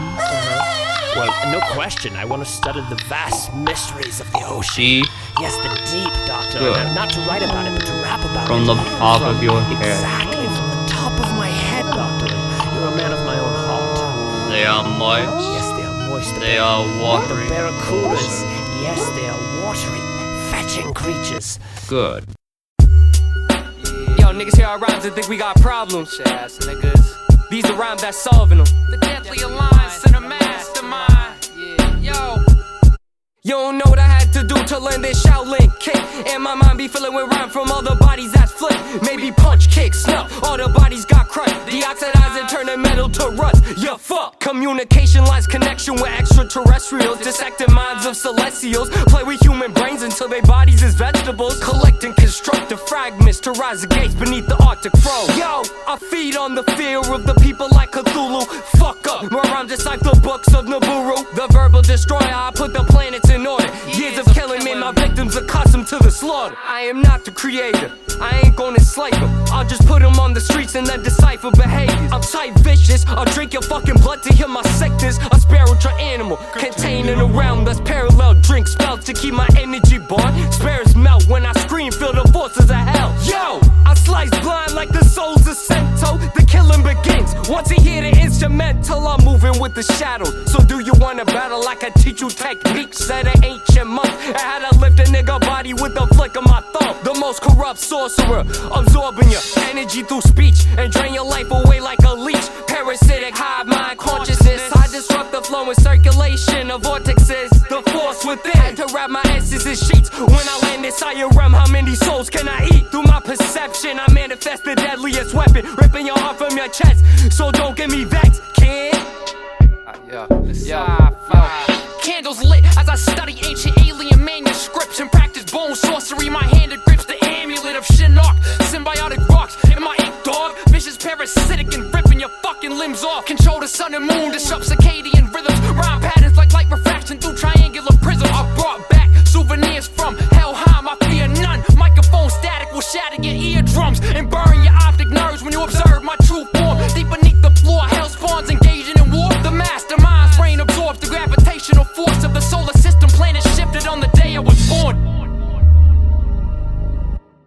Well, no question, I want to study the vast mysteries of the ocean. Deep? Yes, the deep, Doctor. Good. Not to write about it, but to rap about it. From the top of your head. Exactly, from the top of my head, Doctor. You're a man of my own heart. They are moist. Yes, they are moist. They are watery. The barracudas. Yes, they are watery, fetching creatures. Good. Yo, niggas hear our rhymes and think we got problems. Ass niggas. These the rhymes that's solving them. The deadly alliance to the mastermind. Yeah, yo. You don't know what I had to do to learn this Shaolin kick. And my mind be filling with rhyme from all the bodies that's flipped. Maybe punch, kick, snuff, all the bodies got crushed. Deoxidize and turn the metal to rust. Yeah, fuck. Communication lines, connection with extraterrestrials. Dissecting minds of celestials. Play with human brains until their bodies is vegetables. Collect and construct the fragments to rise the gates beneath the Arctic fro. Yo, I feed on the fear of the people like Cthulhu. Fuck up, where I'm just like the books of Nibiru. The verbal destroyer, I put the planets in order. Years of killing made my victims victims accustomed to the slaughter. I am not the creator, I ain't gonna enslave them. I'll just put them on the streets and then decipher behaviors. I'm tight vicious, I'll drink your fucking blood to heal my sickness. A spiritual animal, contained in a realm that's parallel. Drink spells to keep my energy born. Spirits melt when I scream, feel the forces of hell. Yo, I slice blind like the souls of Cento. The killing begins, once you hear the instrumental, I'm moving with the shadows. So do you wanna battle like I teach you techniques? Said an ancient monk, I had to lift a nigga body with the flick of my thumb. The most corrupt sorcerer, absorbing your energy through speech and drain your life away like a leech. Parasitic hive mind consciousness, I disrupt the flow and circulation of vortexes. The force within, had to wrap my essence in sheets. When I land inside your realm, how many souls can I eat? Through my perception, I manifest the deadliest weapon, ripping your heart from your chest. So don't get me vexed, kid. Candles lit as I study ancient alien manuscripts and practice bone sorcery. My hand grips the amulet of Shinnok, symbiotic rocks in my ink, dog. Vicious parasitic and ripping your fucking limbs off. Control the sun and moon, disrupt circadian rhythms. Rhyme patterns like light refraction through triangular prisms. I brought back souvenirs from Helheim, I fear none. Microphone static will shatter your eardrums and burn your optic nerves when you observe my true form. Deep beneath the floor, hell spawns engaging in war. The mastermind's brain absorbs the gravitational force of the solar system. Planet shifted on the day I was born.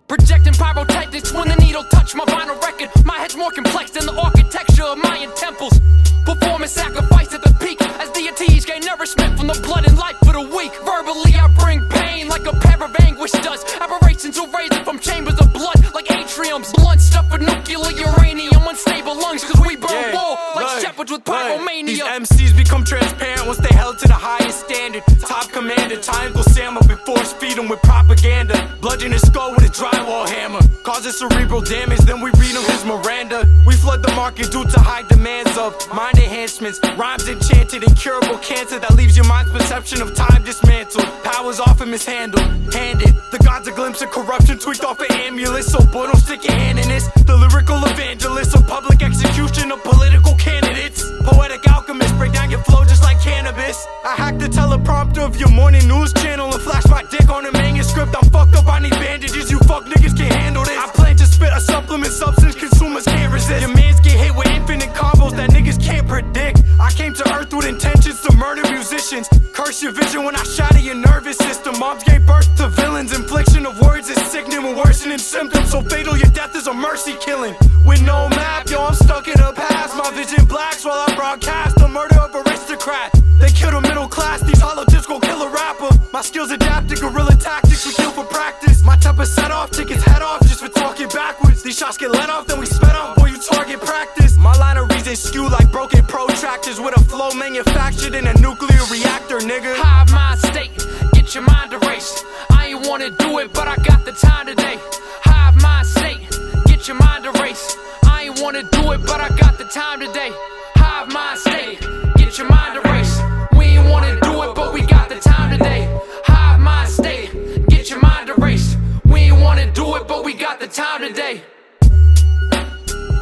Projecting pyrotechnics when the needle touched my vinyl record. My head's more complex than the architecture of Mayan temples. Performing sacrifice at the peak as deities gain nourishment from the blood and life for the weak. Verbally I bring pain like a pair of anguish does. Aberrations arising from chambers of blood like atriums. Blunt stuff with nuclear uranium, unstable lungs cause we burn wall like shepherds with pyromania. These MCs become transparent once they held to the highest standard. Top commander, time will Sam up and force feed them with propaganda. Bludgeon his skull with a drywall hammer. Causes cerebral damage, then we read him his Miranda. We flood the market due to high demands of mind enhancements. Rhymes enchanted, incurable cancer that leaves your mind's perception of time dismantled. Powers off and mishandled, handed. The gods a glimpse of corruption tweaked off an amulet. So boy, don't stick your hand in this. The lyrical evangelist of public execution of political candidates. Poetic alchemist, break down your flow just like cannabis. I hack the teleprompter of your morning news channel and flash my dick on a manuscript. I'm fucked up, I need bandages, you fuck niggas can't handle this. I plan to spit a supplement substance consumers can't resist. Your mans get hit with infinite combos that niggas can't predict. I came to earth with intentions to murder musicians. Curse your vision when I shatter your nervous system. Moms gave birth to villains. Infliction of words is sickening and worsening symptoms. So fatal your death is a mercy killing. With no map, yo, I'm stuck in the past. My vision blacks while I broadcast the murder of aristocrat. They kill the middle class, these hollow tips gon' kill a rapper. My skills adapt to guerrilla tactics, we kill for practice. My temper set off, take his head off just for talking backwards. These shots get let off, then we sped off, boy, you target practice. My line of reason skew like broken protractors with a flow manufactured in a nuclear reactor, nigga. Hive mind state, get your mind erased. I ain't wanna do it, but I got the time today. Hive mind state, get your mind erased. I ain't wanna do it, but I got the time today. Hive mind state, get your mind erased. We ain't wanna do it, but we got the time today. Hive mind state, get your mind erased. We ain't wanna do it, but we got the time today.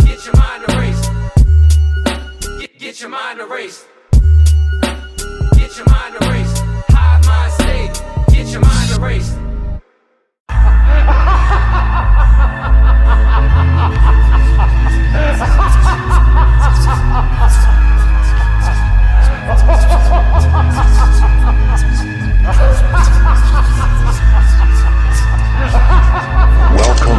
Get your mind erased. Get your mind erased. Get your mind erased. Hive mind state, get your mind erased. Welcome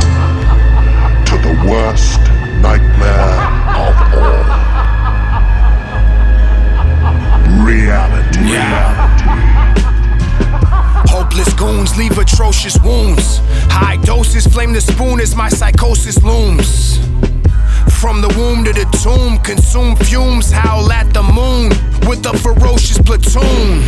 to the worst nightmare of all. Reality. Hopeless goons leave atrocious wounds. High doses flame the spoon as my psychosis looms. From the womb to the tomb, consume fumes, howl at the moon with a ferocious platoon.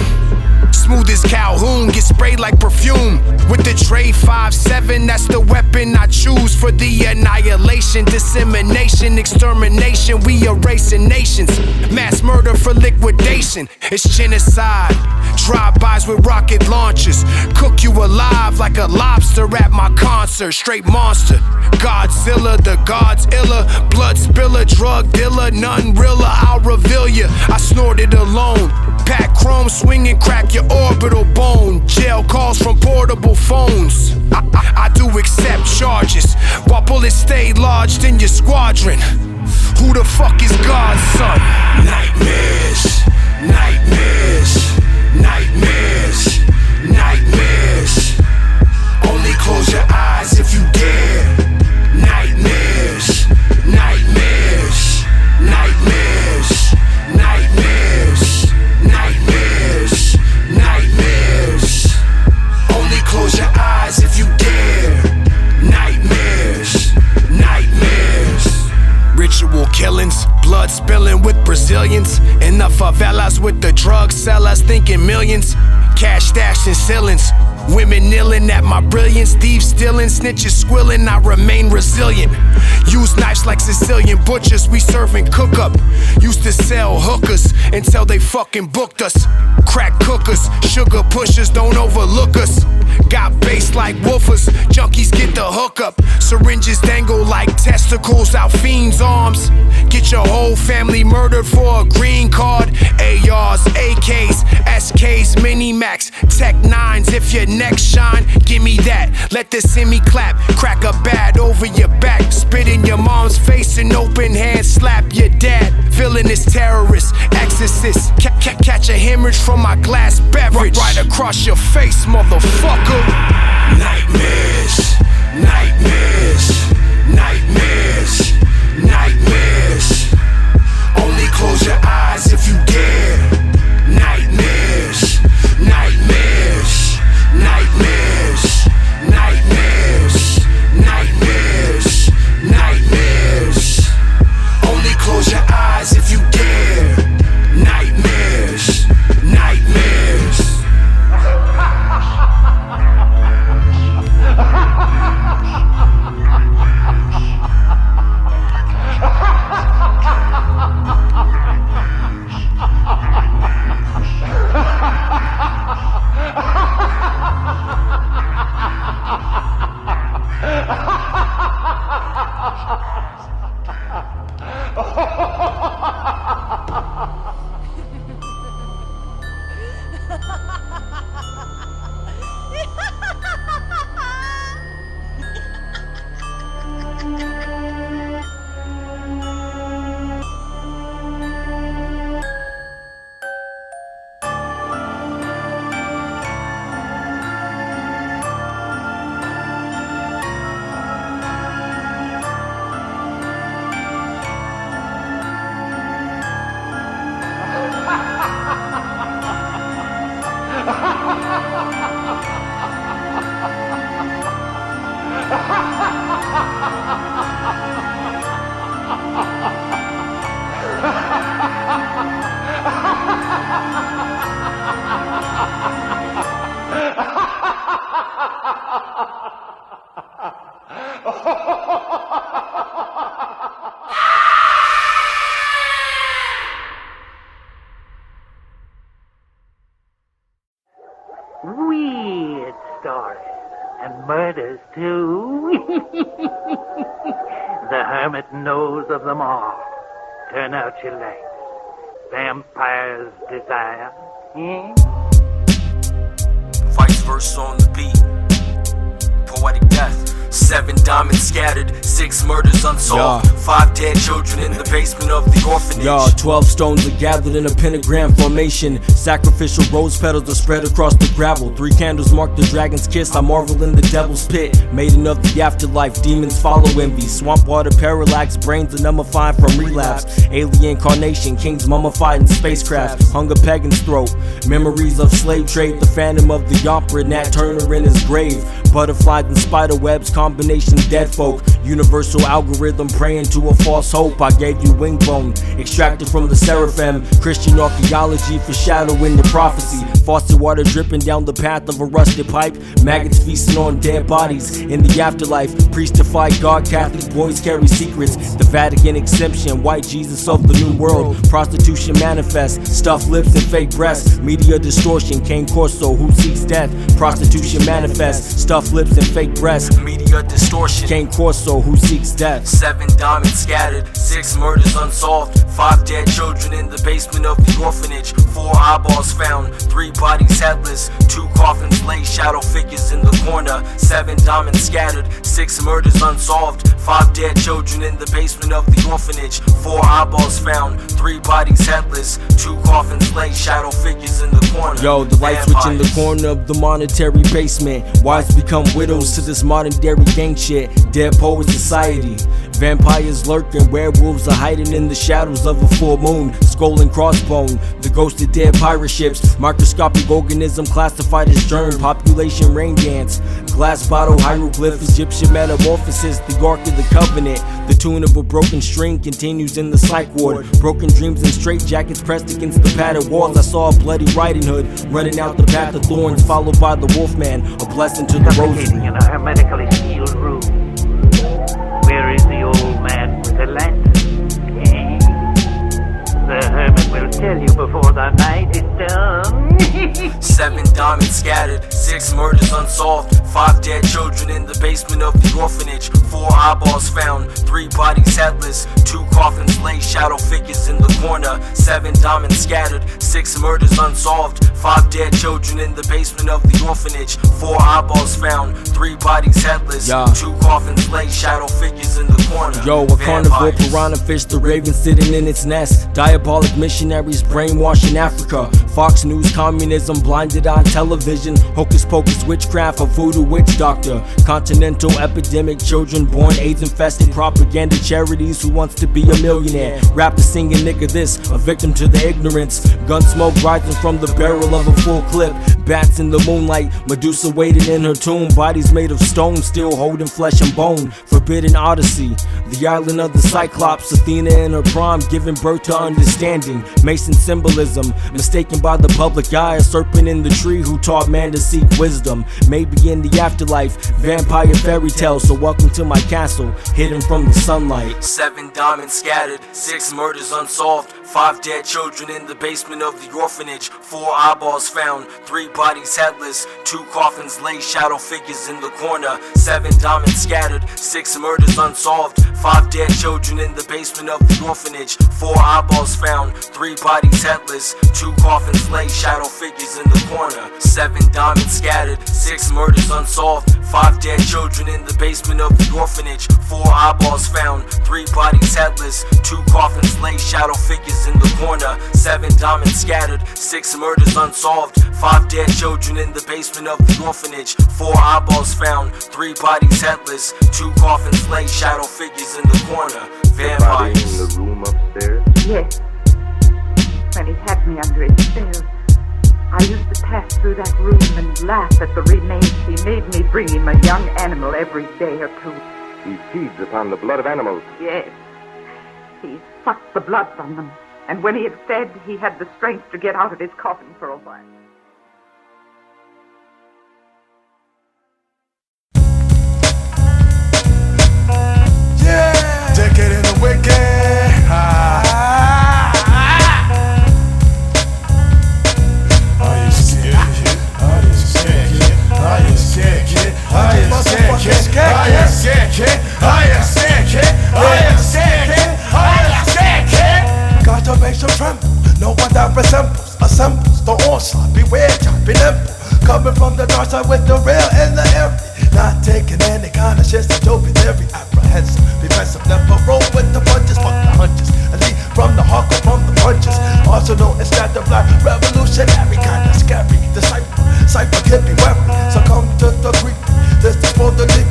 Smooth as Calhoun, get sprayed like perfume. With the tray 5-7, that's the weapon I choose for the annihilation, dissemination, extermination. We erasing nations, mass murder for liquidation. It's genocide. Drive-bys with rocket launchers, cook you alive like a lobster at my concert. Straight monster, Godzilla, the gods iller, blood spiller, drug dealer, none realer. I'll reveal ya. I snorted alone. Pack chrome, swing and crack your orbital bone. Jail calls from portable phones. I do accept charges while bullets stay lodged in your squadron. Who the fuck is God's son? Nightmares, nightmares, nightmares, nightmares. Only close your eyes if you dare. Nightmares, nightmares, nightmares, nightmares, nightmares, nightmares. Only close your eyes if you dare. Nightmares, nightmares. Ritual killings, blood spilling with Brazilians. In the favelas with the drug sellers, thinking millions. Cash stashed in ceilings. Women kneeling at my brilliance. Thieves stealing, snitches squilling. I remain resilient. Use knives like Sicilian butchers. We serving cook up. Used to sell hookers until they fucking booked us. Crack cookers, sugar pushers, don't overlook us. Got bass like woofers, junkies get the hookup. Syringes dangle like testicles out fiends' arms. Get your whole family murdered for a green card. ARs, AKs, SKs, Mini-Max, Tech 9s. If your neck shine, give me that. Let the semi clap, crack a bat over your back. Spit in your mom's face and open hand slap your dad. Villainous terrorist, exorcist. Catch a hemorrhage from my glass beverage. Right across your face, motherfucker. Nightmares, nightmares, nightmares, nightmares. Only close your eyes if you dare. Nightmares, nightmares, nightmares, nightmares, nightmares, nightmares. Only close your eyes if you dare. Nightmares, nightmares. Weird stories. And murders, too. The hermit knows of them all. Turn out your lights. Vampire's desire. Vice versa on the beat. Poetic death. 7 diamonds scattered, 6 murders unsolved, 5 dead children in the basement of the orphanage. 12 stones are gathered in a pentagram formation. Sacrificial rose petals are spread across the gravel. 3 candles mark the dragon's kiss. I marvel in the devil's pit. Maiden of the afterlife, demons follow envy. Swamp water parallax, brains are mummified from relapse. Alien incarnation, kings mummified in spacecraft. Hunger pagan's throat, memories of slave trade. The phantom of the opera, Nat Turner in his grave. Butterflies and spider webs, combination dead folk. Universal algorithm praying to a false hope. I gave you wing bone, extracted from the seraphim. Christian archaeology foreshadowing the prophecy. Faucet water dripping down the path of a rusted pipe. Maggots feasting on dead bodies in the afterlife. Priests defy God, Catholic boys carry secrets. The Vatican exemption, white Jesus of the new world. Prostitution manifest, stuffed lips and fake breasts. Media distortion, Cane Corso, who seeks death. Prostitution manifest, stuffed lips and fake breasts. Media distortion, Cane Corso, so who seeks death? 7 diamonds scattered, 6 murders unsolved, 5 dead children in the basement of the orphanage, 4 eyeballs found, 3 bodies headless, 2 coffins lay, shadow figures in the corner. 7 diamonds scattered, 6 murders unsolved, 5 dead children in the basement of the orphanage, 4 eyeballs found, 3 bodies headless, 2 coffins lay, shadow figures in the corner. Yo, the light switch in the corner of the monetary basement. Wives become widows to this modern dairy gang shit. Dead poet society. Vampires lurking, werewolves are hiding in the shadows of a full moon. Skull and crossbone, the ghost of dead pirate ships. Microscopic organism classified as germ. Population rain dance. Glass bottle hieroglyph, Egyptian metamorphosis. The Ark of the Covenant. The tune of a broken string continues in the psych ward. Broken dreams and straight jackets pressed against the padded walls. I saw a bloody riding hood running out the path of thorns, followed by the wolfman. A blessing to the rosary. In a hermetically sealed room. Where is the old man with the lantern? Eh? The hermit will tell you before the night is done. 7 diamonds scattered, 6 murders unsolved, 5 dead children in the basement of the orphanage, 4 eyeballs found, 3 bodies headless, 2 coffins lay, shadow figures in the corner. 7 diamonds scattered, 6 murders unsolved, 5 dead children in the basement of the orphanage, 4 eyeballs found, 3 bodies headless, 2 coffins lay, shadow figures in the corner. Yo, a carnivore piranha fish, the raven sitting in its nest. Diabolic missionaries brainwashing Africa. Fox News communism blinded on television. Hocus pocus witchcraft, a voodoo witch doctor. Continental epidemic, children born AIDS infested. Propaganda charities, who wants to be a millionaire? Rapper singing nigga this, a victim to the ignorance. Gun smoke rising from the barrel of a full clip. Bats in the moonlight, Medusa waiting in her tomb. Bodies made of stone, still holding flesh and bone. Forbidden Odyssey, the island of the Cyclops. Athena in her prime, giving birth to understanding. Mason symbolism, mistaken by the public eye. A serpent in the tree who taught man to seek wisdom. Maybe in the afterlife, vampire fairy tales. So welcome to my castle, hidden from the sunlight. 7 diamonds scattered, 6 murders unsolved, 5 dead children in the basement of the orphanage, 4 eyeballs found, 3 bodies headless, 2 coffins lay, shadow figures in the corner. 7 diamonds scattered, 6 murders unsolved, 5 dead children in the basement of the orphanage, 4 eyeballs found, 3 bodies headless, 2 coffins lay, shadow figures in the corner. 7 diamonds scattered, 6 murders unsolved, 5 dead children in the basement of the orphanage, 4 eyeballs found, 3 bodies headless, 2 coffins lay, shadow figures in the corner. 7 diamonds scattered, 6 murders unsolved, 5 dead children in the basement of the orphanage, 4 eyeballs found, 3 bodies headless, 2 coffins lay, shadow figures in the corner. Vampires. In the room upstairs? Yes. When he had me under his spell, I used to pass through that room and laugh at the remains. He made me bring him a young animal every day or 2. He feeds upon the blood of animals. Yes. He sucked the blood from them. And when he had fed, he had the strength to get out of his coffin for a while. Yeah, decade in the wicked. Are you scared? Are you scared? Are you scared, kid? Are you scared, kid? Are you scared, kid? Are you scared, kid? Are you scared, kid? Are you scared, kid? Got to make some tremble. No one that resembles, assembles the onslaught. Beware, chopping nimble. Coming from the dark side with the real in the area. Not taking any kind of shit, so don't be very apprehensive. Be messing, never roll with the punches, fuck the hunches. Elite from the hawk or from the punches. Also known as that the black revolutionary, kinda scary. The cipher can be wary, so come to the creep. This is for the deep.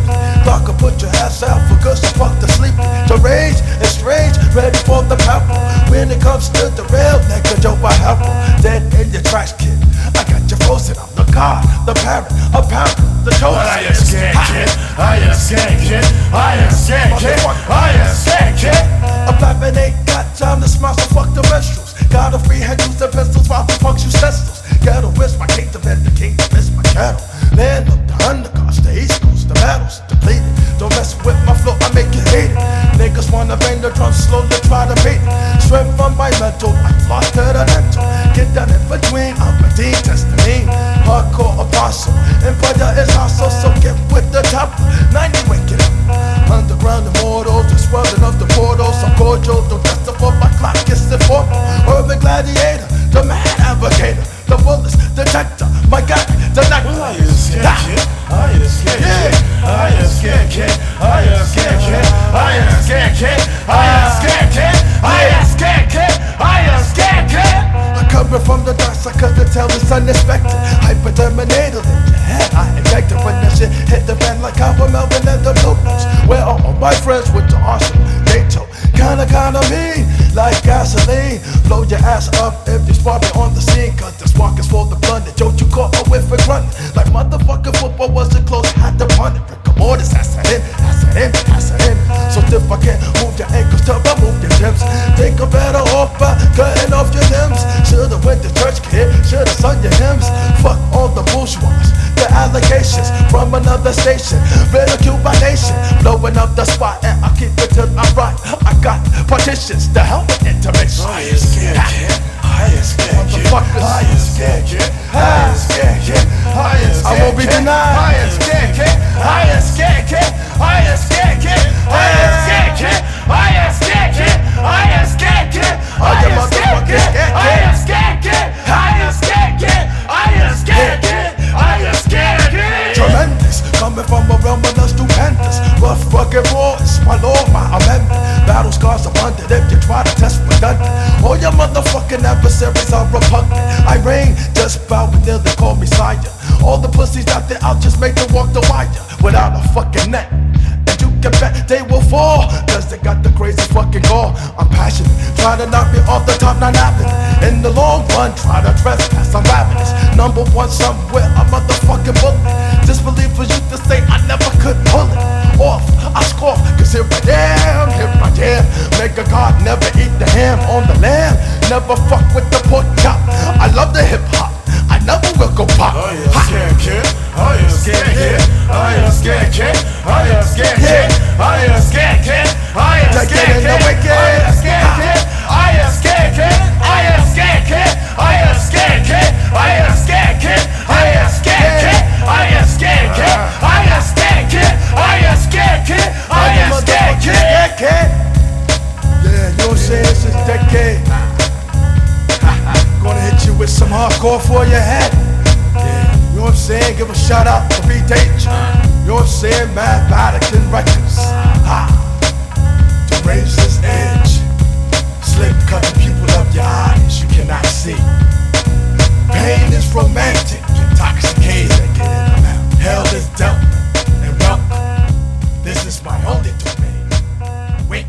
Darker, put your ass out for good, so fuck the sleep. The rage is strange, ready for the pebble. When it comes to the real nigga, Joe, I have dead in your trash kid. I got you frozen, I'm the god, the parent, a parent, the chosen. Are you scared, kid? Are you scared, kid? Are you scared, kid? Are you scared, kid? A black man ain't got time to smile, so fuck the minstrels. Got a free hand, use the pistols, while the punks use pistols. Ghetto is my kingdom, and the kingdom is my cattle. Land of the undercost, the east coast, the battles depleted. Don't mess with my flow, I make you hate it. Niggas wanna bang the drum, slowly try to beat it. Strength from my mental, I fly to the mental. Get down in between, I'm a dean, testimony. Hardcore apostle, Empire is hostile, so get with the top. 90 waking up, underground the man advocator, the bullets detector, my guy, the night. I ain't scared, kid. I ain't scared, kid. I ain't scared, kid. I ain't scared, kid. I ain't scared, kid. I ain't scared, kid. I ain't scared, kid. I ain't scared, kid. I'm coming from the dark side 'cause the tale is unexpected. Hyper-terminated in your head. I injected when that shit hit the fan like Cowboy Melvin and the Blue Notes. Where all my friends went to arsenal, they told kinda mean, like gasoline. Blow your ass up if you spot me on the scene, 'cause the spark is for the plunder. Don't you caught a whiff and run like motherfucking football wasn't close, had to punt it. Come on, it's ass in. So if I can't move your ankles, tell me move your limbs. Think I'm better off by cutting off your limbs. Should've went to church, kid, should've sung your hymns. Fuck all the bourgeois, the allegations from another station, ridiculed by nation, blowing up the spot and I keep it till I ride. I got partitions, the hell with intermission. I ain't scared, kid. I ain't scared, kid. I ain't scared, kid. I ain't scared, kid. I ain't scared, I won't be denied. I ain't scared, kid. I ain't scared, kid. I ain't scared, kid. I ain't scared, kid. I ain't scared, kid. I ain't scared, kid. I ain't scared, kid. I ain't scared, kid. I ain't scared, kid. I ain't scared, kid. I ain't scared, kid. Tremendous, coming from a realm of the stupendous. Rough, rugged, raw, it's my law, my amendment. Battle scars abundant if you try to test redundant. All your motherfucking adversaries are repugnant. I reign, just bow until they call me sire. All the pussies out there, I'll just make them walk the wire without a fucking net. And you can bet they will fall, 'cause they got the crazy fucking gore. I'm passionate, try to knock me off the top, not happening. In the long run, try to trespass, I'm ravenous. Number one somewhere, a motherfucking bullet. Disbelief for you to say I never could pull it off. I scoff, 'cause here I am. Make a god never eat the ham on the lamb. Never fuck with the pork chop. I love the hip hop, I never will go pop. I ain't scared, kid. I ain't scared, kid. I ain't scared, kid. I ain't scared, kid. I ain't scared, kid. I ain't scared, kid. I ain't scared, kid. I ain't scared, kid. I ain't scared, kid. I ain't scared, kid. I ain't scared, kid. I ain't scared, kid. I ain't scared, kid. I ain't scared, kid. I ain't scared, kid. I ain't scared, kid. Yeah, you know what I'm saying? This is decade. Gonna hit you with some hardcore for your head. Yeah, you know what I'm saying? Give a shout out to B Danger. You know what I'm saying? Mad Vatican Records. To raise this edge. Slick cut the people of your eyes you cannot see. Pain is romantic, intoxicated. Hell is dealt and welcome. This is my only domain. Wicked.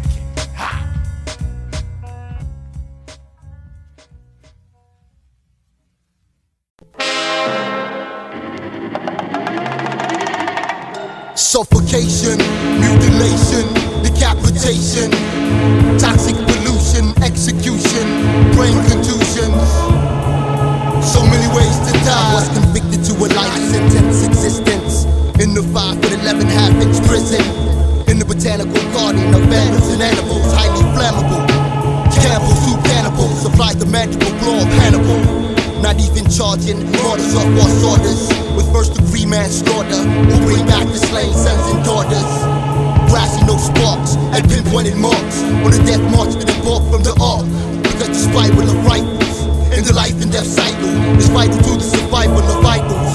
Suffocation, mutilation, decapitation, toxic pollution, execution, brain contusions. So many ways to die. I was convicted to a life sentence existence in the 5 foot 11 half-inch prison. In the botanical garden of animals and animals, highly flammable. Cannibals who cannibals supplied the magical glow of Hannibal. Not even charging orders or false orders. With first-degree manslaughter, we'll bring back the slain sons and daughters. Blasting no sparks and pinpointed marks on the death march that evolved from the ark. Because the spiral of rifles in the life and death cycle is vital to the survival of vitals.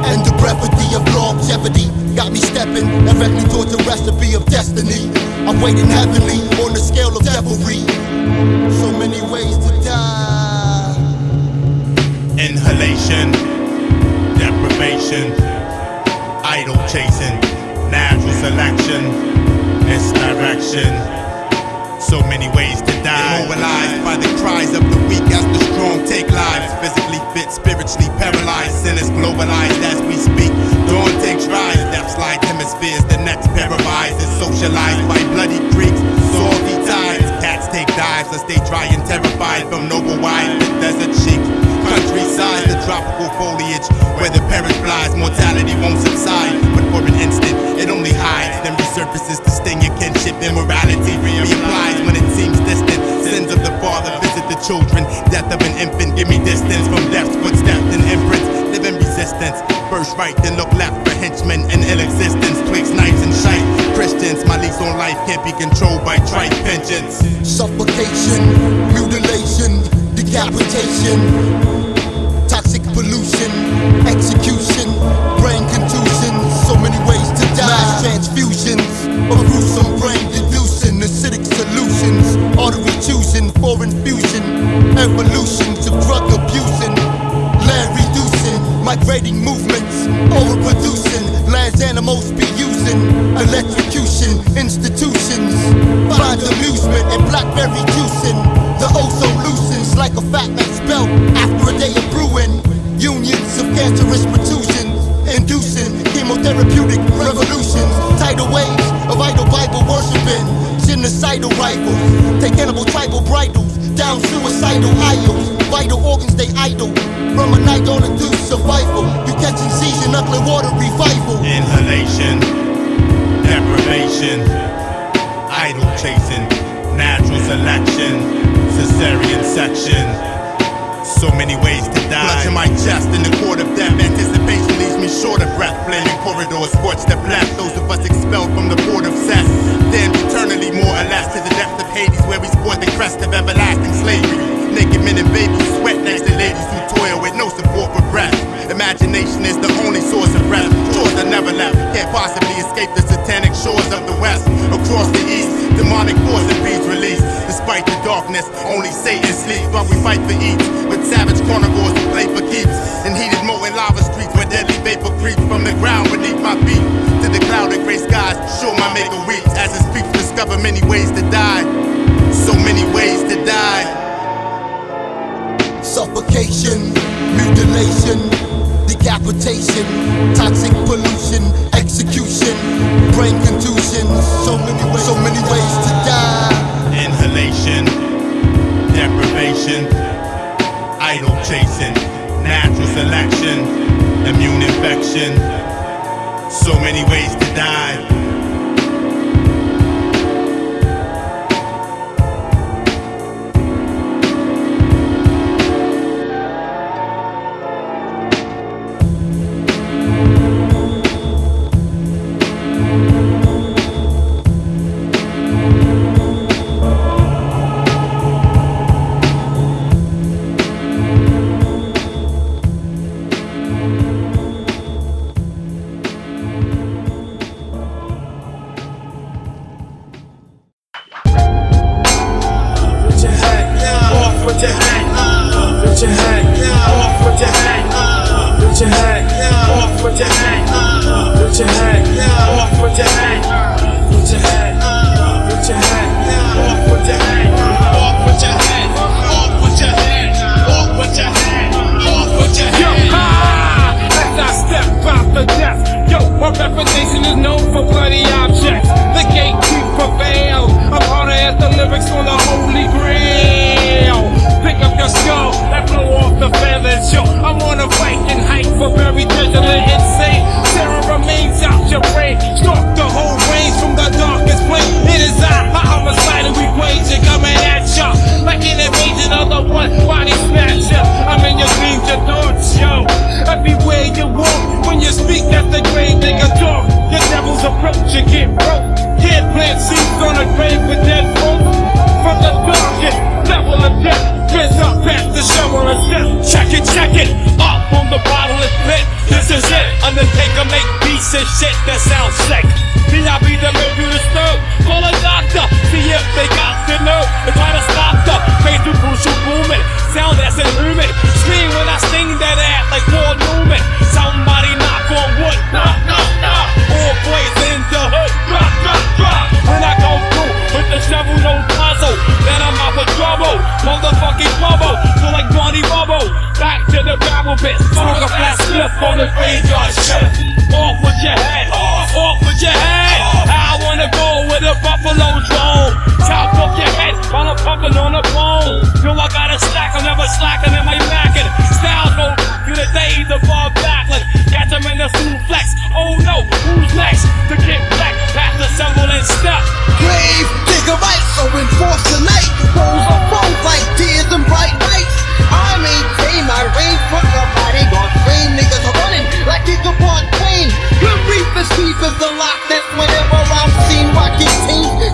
And the brevity of longevity got me stepping directly towards the recipe of destiny. I'm waiting heavenly on the scale of devilry. So many ways to die. Inhalation, deprivation, idle chasing, natural selection, misdirection. So many ways to die. Immobilized by the cries of the weak as the strong take lives. Physically fit, spiritually paralyzed, sinners globalized as we speak. Dawn takes rise, death slide hemispheres, the next paralyzed is socialized by bloody creeks, salty tides. Cats take dives as they dry and terrified from noble wide with desert cheeks. Countryside, the tropical foliage where the parrot flies, mortality won't subside. But for an instant, it only hides, then resurfaces to sting your kinship. Immorality reapplies when it seems distant. Sins of the father visit the children. Death of an infant, give me distance from death's footsteps and imprints. Live in resistance. First right, then look left for henchmen in ill existence. Twigs, knives, and shite. Christians, my lease on life can't be controlled by trite vengeance. Suffocation, mutilation, decapitation, toxic pollution, execution, brain contusion, so many ways to die. Mass transfusions, a gruesome brain deducing, acidic solutions, artery choosing for infusion, evolutions of drug abusing, land reducing, migrating movements, overproducing, lands animals be using, electrocution, institutions, find amusement in blackberry juicing, the ozone loosens like a fat man's belt after a day of brewing, unions of cancerous protrusions, inducing chemotherapeutic revolutions, tidal waves of idle Bible worshiping, genocidal rifles, take cannibal tribal bridles, down suicidal idols, vital organs they idle, from a night on induced survival, you catching season, ugly water revival. Inhalation, deprivation, idol chasing, natural selection, cesarean section. So many ways to die. Blood to my chest in the court of death. Anticipation leaves me short of breath. Flaming corridors scorch the flesh. Those of us expelled from the port of cess, damned eternally more or less to the depth of Hades, where we sport the crest of everlasting slavery. Naked men and babies sweat next to ladies who toil with no support for breath. Imagination is the only source of breath. Shores that never left, can't possibly escape the satanic shores of the west. Across the east, demonic force and beats released. Despite the darkness, only Satan sleeps while we fight for eats. With savage carnivores who play for keeps. In heated molten lava streets where deadly vapor creeps from the ground beneath my feet. To the clouded gray skies, sure my maker weeps. As his peeps discover many ways to die. So many ways to die. Suffocation, mutilation, decapitation, toxic pollution, execution, brain contusion, so many ways to die. Inhalation, deprivation, idol chasing, natural selection, immune infection, so many ways to die.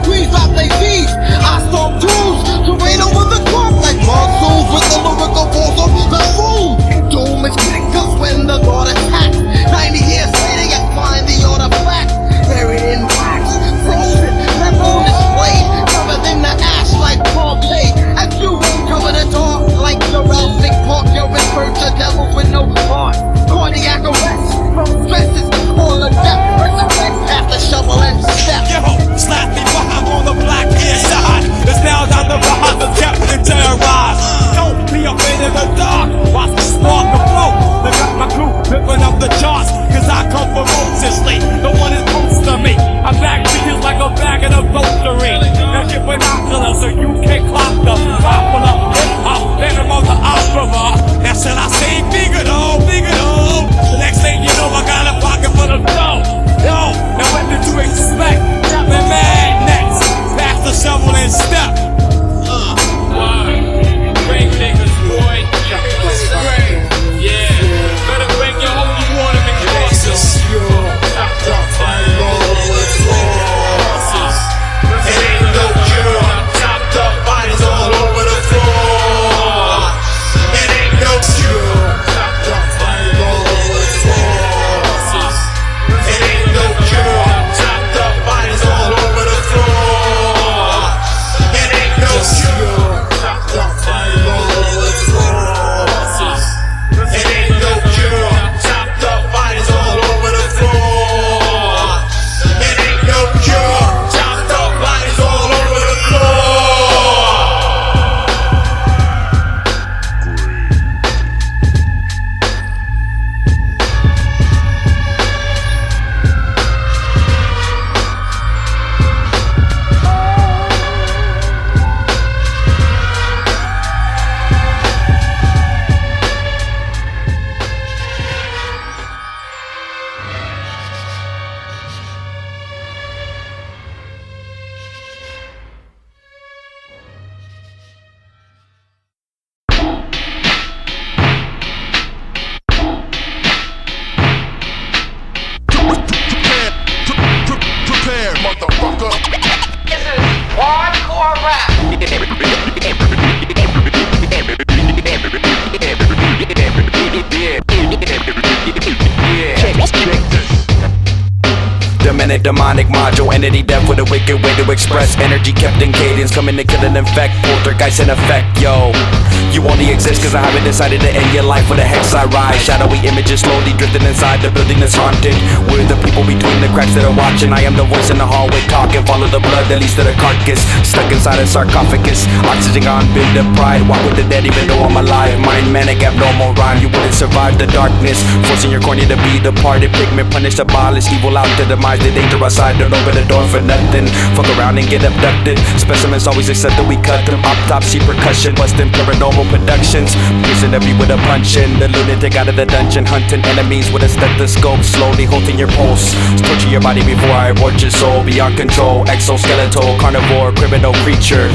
Squeeze out they feet. I saw tools to rain over the corpse like monsoons with the demonic module. Entity death with a wicked way to express energy kept in cadence. Coming to kill and infect, poltergeist in effect, yo. You only exist cause I haven't decided to end your life with a hex I ride. Shadowy images slowly drifting inside the building that's haunted. We're the people between the cracks that are watching. I am the voice in the hallway talking. Follow the blood that leads to the carcass. Stuck inside a sarcophagus. Oxygen gone, been deprived. Walk with the dead even though I'm alive. Mind manic, abnormal rhyme. You wouldn't survive the darkness. Forcing your cornea to be departed. Pigment punished, abolished. Evil out to demise. The dangerous side. Don't open the door for nothing. Fuck around and get abducted. Specimens always accept that we cut them. Autopsy, percussion, busting paranormal productions. Piercing every with a punch in. The lunatic out of the dungeon. Hunting enemies with a stethoscope. Slowly holding your pulse. Torture your body before I abort your soul. Beyond control. Exoskeletal. Carnivore. Criminal creature.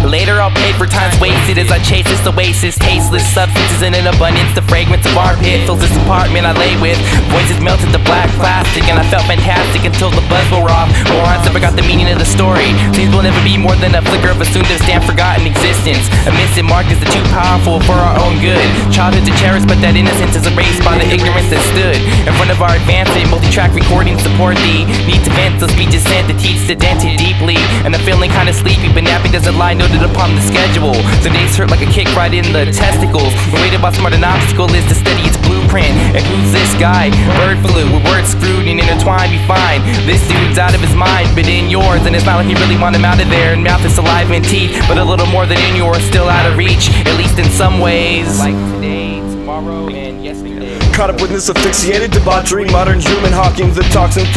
Later I'll pay for times wasted as I chase this oasis. Tasteless substances in an abundance. The fragrance of armpit fills this apartment I lay with. Voices melted to black plastic and I felt fantastic until the buzz wore off. Morons never got the meaning of the story. Things will never be more than a flicker of a soon-to-stand forgotten existence. A missing mark is the too powerful for our own good. Childhood to cherish, but that innocence is erased by the ignorance that stood in front of our advancement. Multi-track recordings support the need to vent. So speech is sent to teach the dented deeply. And I'm feeling kinda sleepy, but napping doesn't lie noted upon the schedule. Some days hurt like a kick right in the testicles. The weight about smart an obstacle is to steady its blueprint. And who's this guy? Bird flu with words screwed and intertwined. Be fine. This dude's out of his mind, but in yours. And it's not like you really want him out of there. And mouth is saliva and teeth, but a little more than in yours. Still out of reach, at least in some ways. Like today, tomorrow, and yesterday. Caught up with this asphyxiated debauchery. Modern human Hawking, the toxin,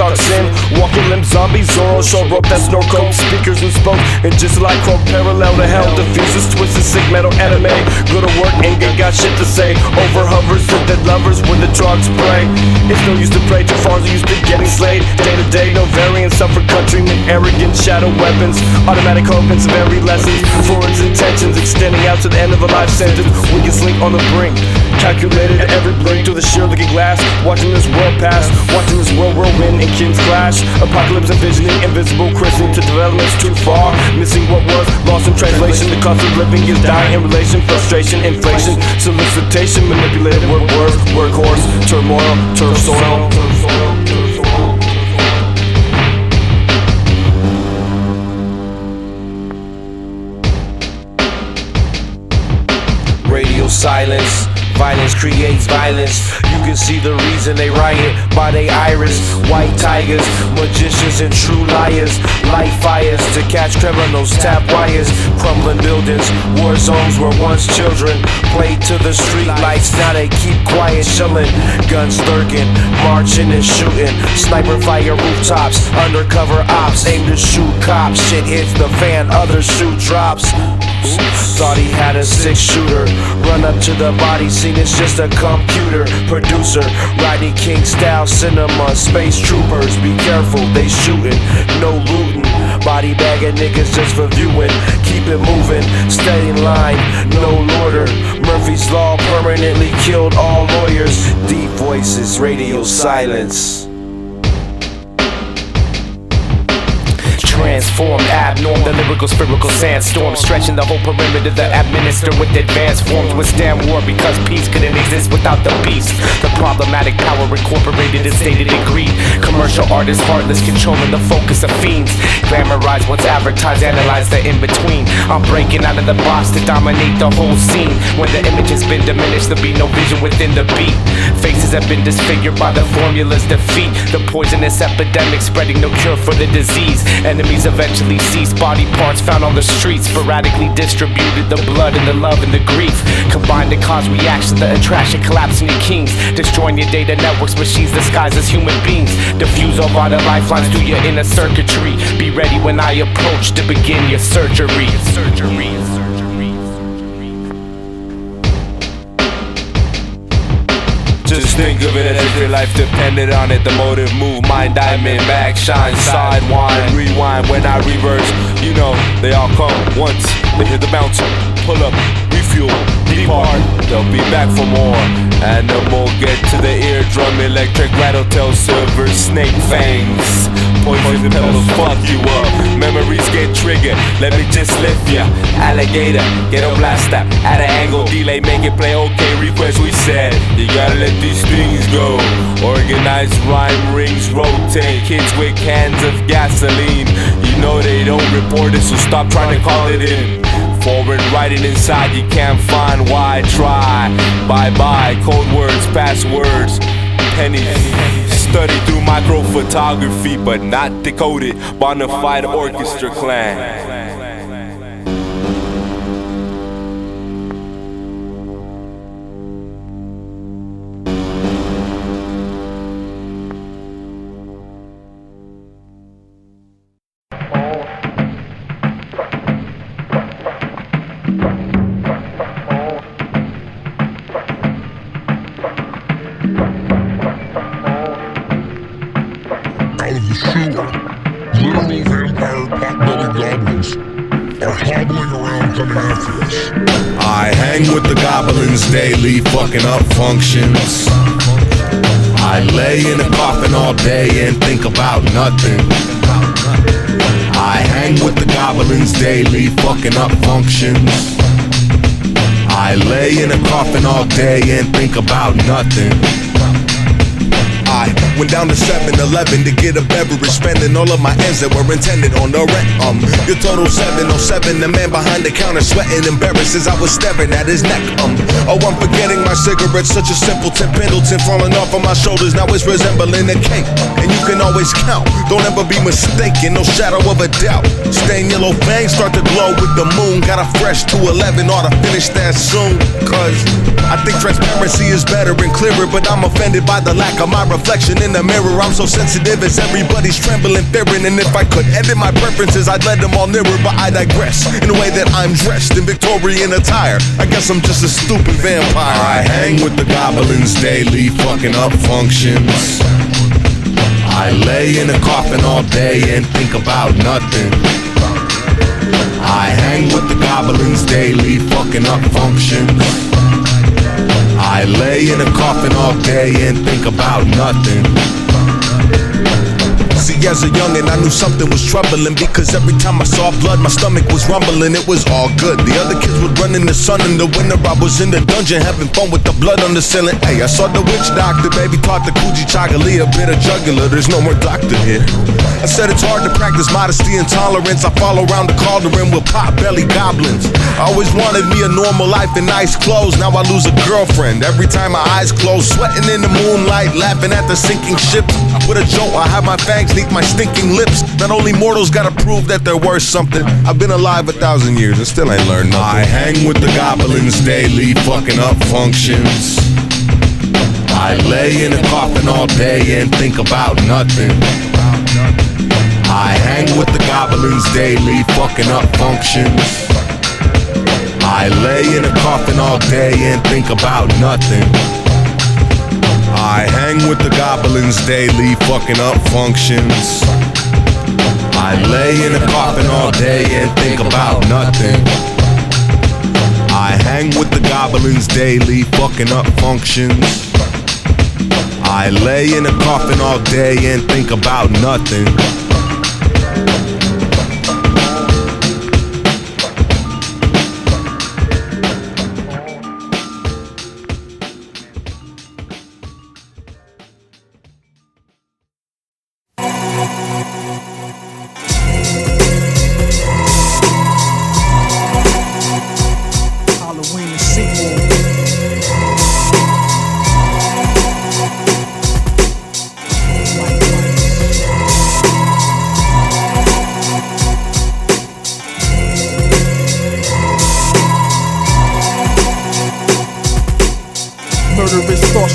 walking limb zombies, Zorro, show rope, that's no coke. Speakers and spoke, and just like quote, parallel to hell. Diffusers, twisted, sick metal anime. Go to work, ain't got shit to say. Over hovers, the dead lovers when the drugs play. It's no use to pray, too far used to getting slayed. Day to day, no variance, suffer countrymen, arrogant shadow weapons. Automatic opens, very lessons. For its intentions, extending out to the end of a life sentence. We can slink on the brink, calculated every blink to the sheer looking glass. Watching this world pass, watching this world whirlwind and kings clash. Apocalypse envisioning, invisible christening to developments too far. Missing what was lost in translation. The cost of living is dying in relation. Frustration, inflation, solicitation, manipulated words, workhorse, turmoil, turf soil. Radio silence. Violence creates violence. You can see the reason they riot by they iris. White tigers, magicians and true liars. Light fires to catch criminals, tap wires. Crumbling buildings, war zones where once children played to the street lights. Now they keep quiet, chilling. Guns lurking, marching and shooting. Sniper fire rooftops, undercover ops aim to shoot cops. Shit hits the fan, other shoe drops. Thought he had a 6-shooter. Run up to the body, seen it's just a computer. Producer, Rodney King style cinema. Space troopers, be careful, they shooting. No looting, body bagging niggas just for viewing. Keep it moving, stay in line, no loiter. Murphy's Law permanently killed all lawyers. Deep voices, radio silence. Transformed, abnorm, the lyrical spherical sandstorm. Stretching the whole perimeter to administer with advanced forms. Withstand war because peace couldn't exist without the beast. The problematic power incorporated and stated in greed. Commercial artists heartless, controlling the focus of fiends. Glamorize what's advertised, analyze the in-between. I'm breaking out of the box to dominate the whole scene. When the image has been diminished, there'll be no vision within the beat. Faces have been disfigured by the formula's defeat. The poisonous epidemic spreading, no cure for the disease. Enemies eventually cease, body parts found on the streets. Sporadically distributed, the blood and the love and the grief combined to cause reaction, the attraction, collapsing your kings. Destroying your data networks, machines disguised as human beings. Diffuse all vital lifelines through your inner circuitry. Be ready when I approach to begin your surgery. Just think of it as if your life depended on it. The motive, move, mind, diamond, back, shine, sidewind, rewind. When I reverse, you know, they all come once. They hit the bouncer, pull up, refuel. Depart, they'll be back for more. Animal get to the eardrum, electric rattle tail, silver snake fangs. Poison pebbles fuck you up. Memories get triggered, let me just lift ya. Alligator, get a blast up. At an angle, delay, make it play. Okay, request we said. You gotta let these things go. Organized rhyme rings rotate. Kids with cans of gasoline. You know they don't report it, so stop trying to call it in. Forward writing inside, you can't find why. Try, bye-bye, code words, passwords, pennies. Study through micro photography, but not decoded. Bonafide orchestra clan. I hang with the goblins daily, fucking up functions. I lay in a coffin all day and think about nothing. I hang with the goblins daily, fucking up functions. I lay in a coffin all day and think about nothing. I went down to 7-Eleven to get a beverage, spending all of my ends that were intended on the rent. Your total 707. The man behind the counter sweating embarrassed as I was staring at his neck. Oh, I'm forgetting my cigarettes, such a simpleton. Pendleton falling off of my shoulders, now it's resembling a cake. And you can always count, don't ever be mistaken, no shadow of a doubt. Stained yellow fangs start to glow with the moon. Got a fresh 211, ought to finish that soon. Cause I think transparency is better and clearer, but I'm offended by the lack of my reflection in the mirror. I'm so sensitive as everybody's trembling, fearing. And if I could edit my preferences, I'd let them all nearer. But I digress in a way that I'm dressed in Victorian attire. I guess I'm just a stupid vampire. I hang with the goblins daily, fucking up functions. I lay in a coffin all day and think about nothing. I hang with the goblins daily, fucking up functions. I lay in a coffin all day and think about nothing. See, as a youngin', I knew something was troubling, because every time I saw blood, my stomach was rumbling. It was all good. The other kids would run in the sun in the winter. I was in the dungeon having fun with the blood on the ceiling. Hey, I saw the witch doctor, baby taught the Kuji Chagali a bit of jugular. There's no more doctor here. I said it's hard to practice modesty and tolerance. I follow around the cauldron with pot-belly goblins. I always wanted me a normal life and nice clothes. Now I lose a girlfriend every time my eyes close. Sweating in the moonlight, laughing at the sinking ship. With a joke, I have my fangs neath my stinking lips. Not only mortals gotta prove that they're worth something. I've been alive 1,000 years and still ain't learned nothing. I hang with the goblins daily, fucking up functions. I lay in a coffin all day and think about nothing. I hang with the goblins daily, fucking up functions. I lay in a coffin all day and think about nothing. I hang with the goblins daily, fucking up functions. I lay in a coffin all day and think about nothing. I hang with the goblins daily, fucking up functions. I lay in a coffin all day and think about nothing.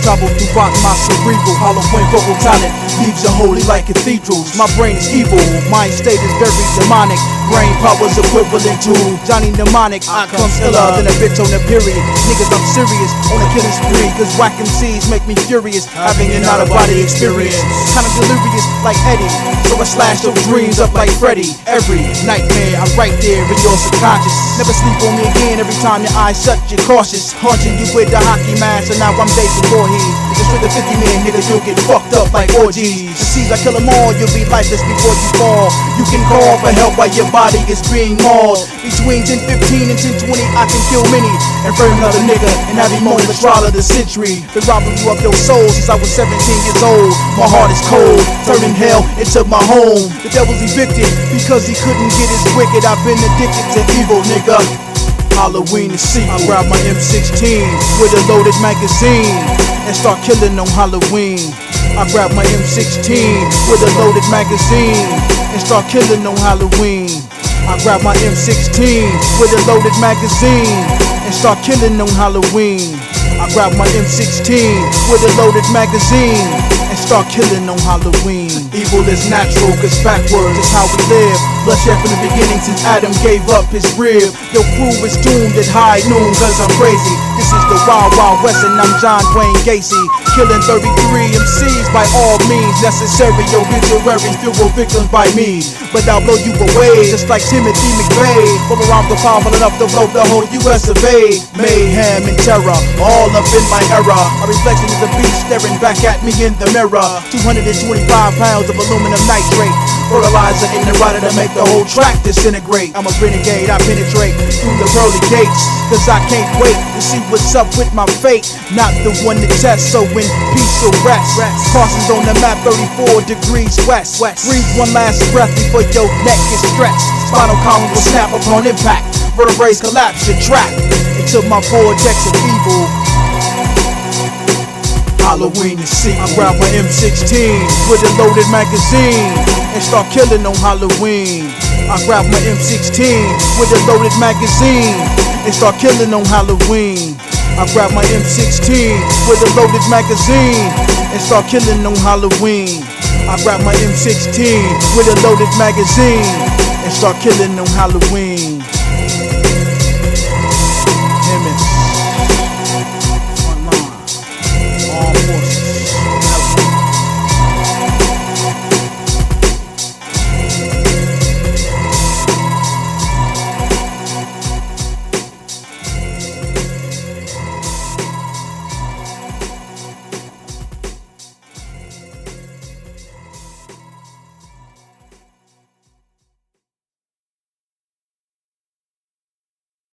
Travel throughout my cerebral, Halloween vocal talent. leaves you holy like cathedrals. My brain is evil, mind state is very demonic. Brain power's equivalent to Johnny Mnemonic. I come iller than a bitch on a period. Niggas, I'm serious on a killing spree, cause whack MCs make me furious. Having an out-of-body experience, kinda delirious like Eddie, so I slash your dreams up like Freddy. Every nightmare, I'm right there in your subconscious. Never sleep on me again, every time your eyes shut, you're cautious. Haunting you with the hockey mask, and now I'm dating Voorhees. Niggas with the 50 man, niggas, you'll get fucked up like orgies. MCs, I kill them all, you'll be lifeless before you fall. You can call for help while your body is being mauled. Between 10:15 and 10:20, I can kill many and frame another nigga and have him on the trial of the century. Been robbing you of your soul since I was 17 years old. My heart is cold, turning hell into my home. The devil's evicted because he couldn't get his wicked. I've been addicted to evil, nigga. Halloween is see. I grab my M16 with a loaded magazine and start killing on Halloween. I grab my M16 with a loaded magazine and start killing on Halloween. I grab my M16 with a loaded magazine and start killing on Halloween. I grab my M16 with a loaded magazine and start killing on Halloween. Evil is natural, cause backwards is how we live. Bloodshed from the beginning since Adam gave up his rib. Your crew is doomed at high noon, cause I'm crazy. This is the Wild Wild West and I'm John Wayne Gacy. Killing 33 MCs by all means necessary. Obituaries filled with victims by me, but I'll blow you away just like Timothy McVeigh. From around the powerful enough to blow the whole US of A. Mayhem and terror, all up in my era. A reflection of the beast staring back at me in the mirror. 225 pounds of aluminum nitrate, fertilizer in the rider to make the whole track disintegrate. I'm a renegade, I penetrate through the pearly gates, cause I can't wait to see what's up with my fate. Not the one to test, so in peace or rest. Carson's on the map, 34 degrees west. Breathe one last breath before your neck is stretched. Spinal column will snap upon impact. Vertebrae collapse, you're trapped into my vortex of evil. Halloween is see. I grab my M16 with a loaded magazine and start killing on Halloween. I grab my M16 with a loaded magazine and start killing on Halloween. I grab my M16 with a loaded magazine and start killing on Halloween. I grab my M16 with a loaded magazine and start killing on Halloween.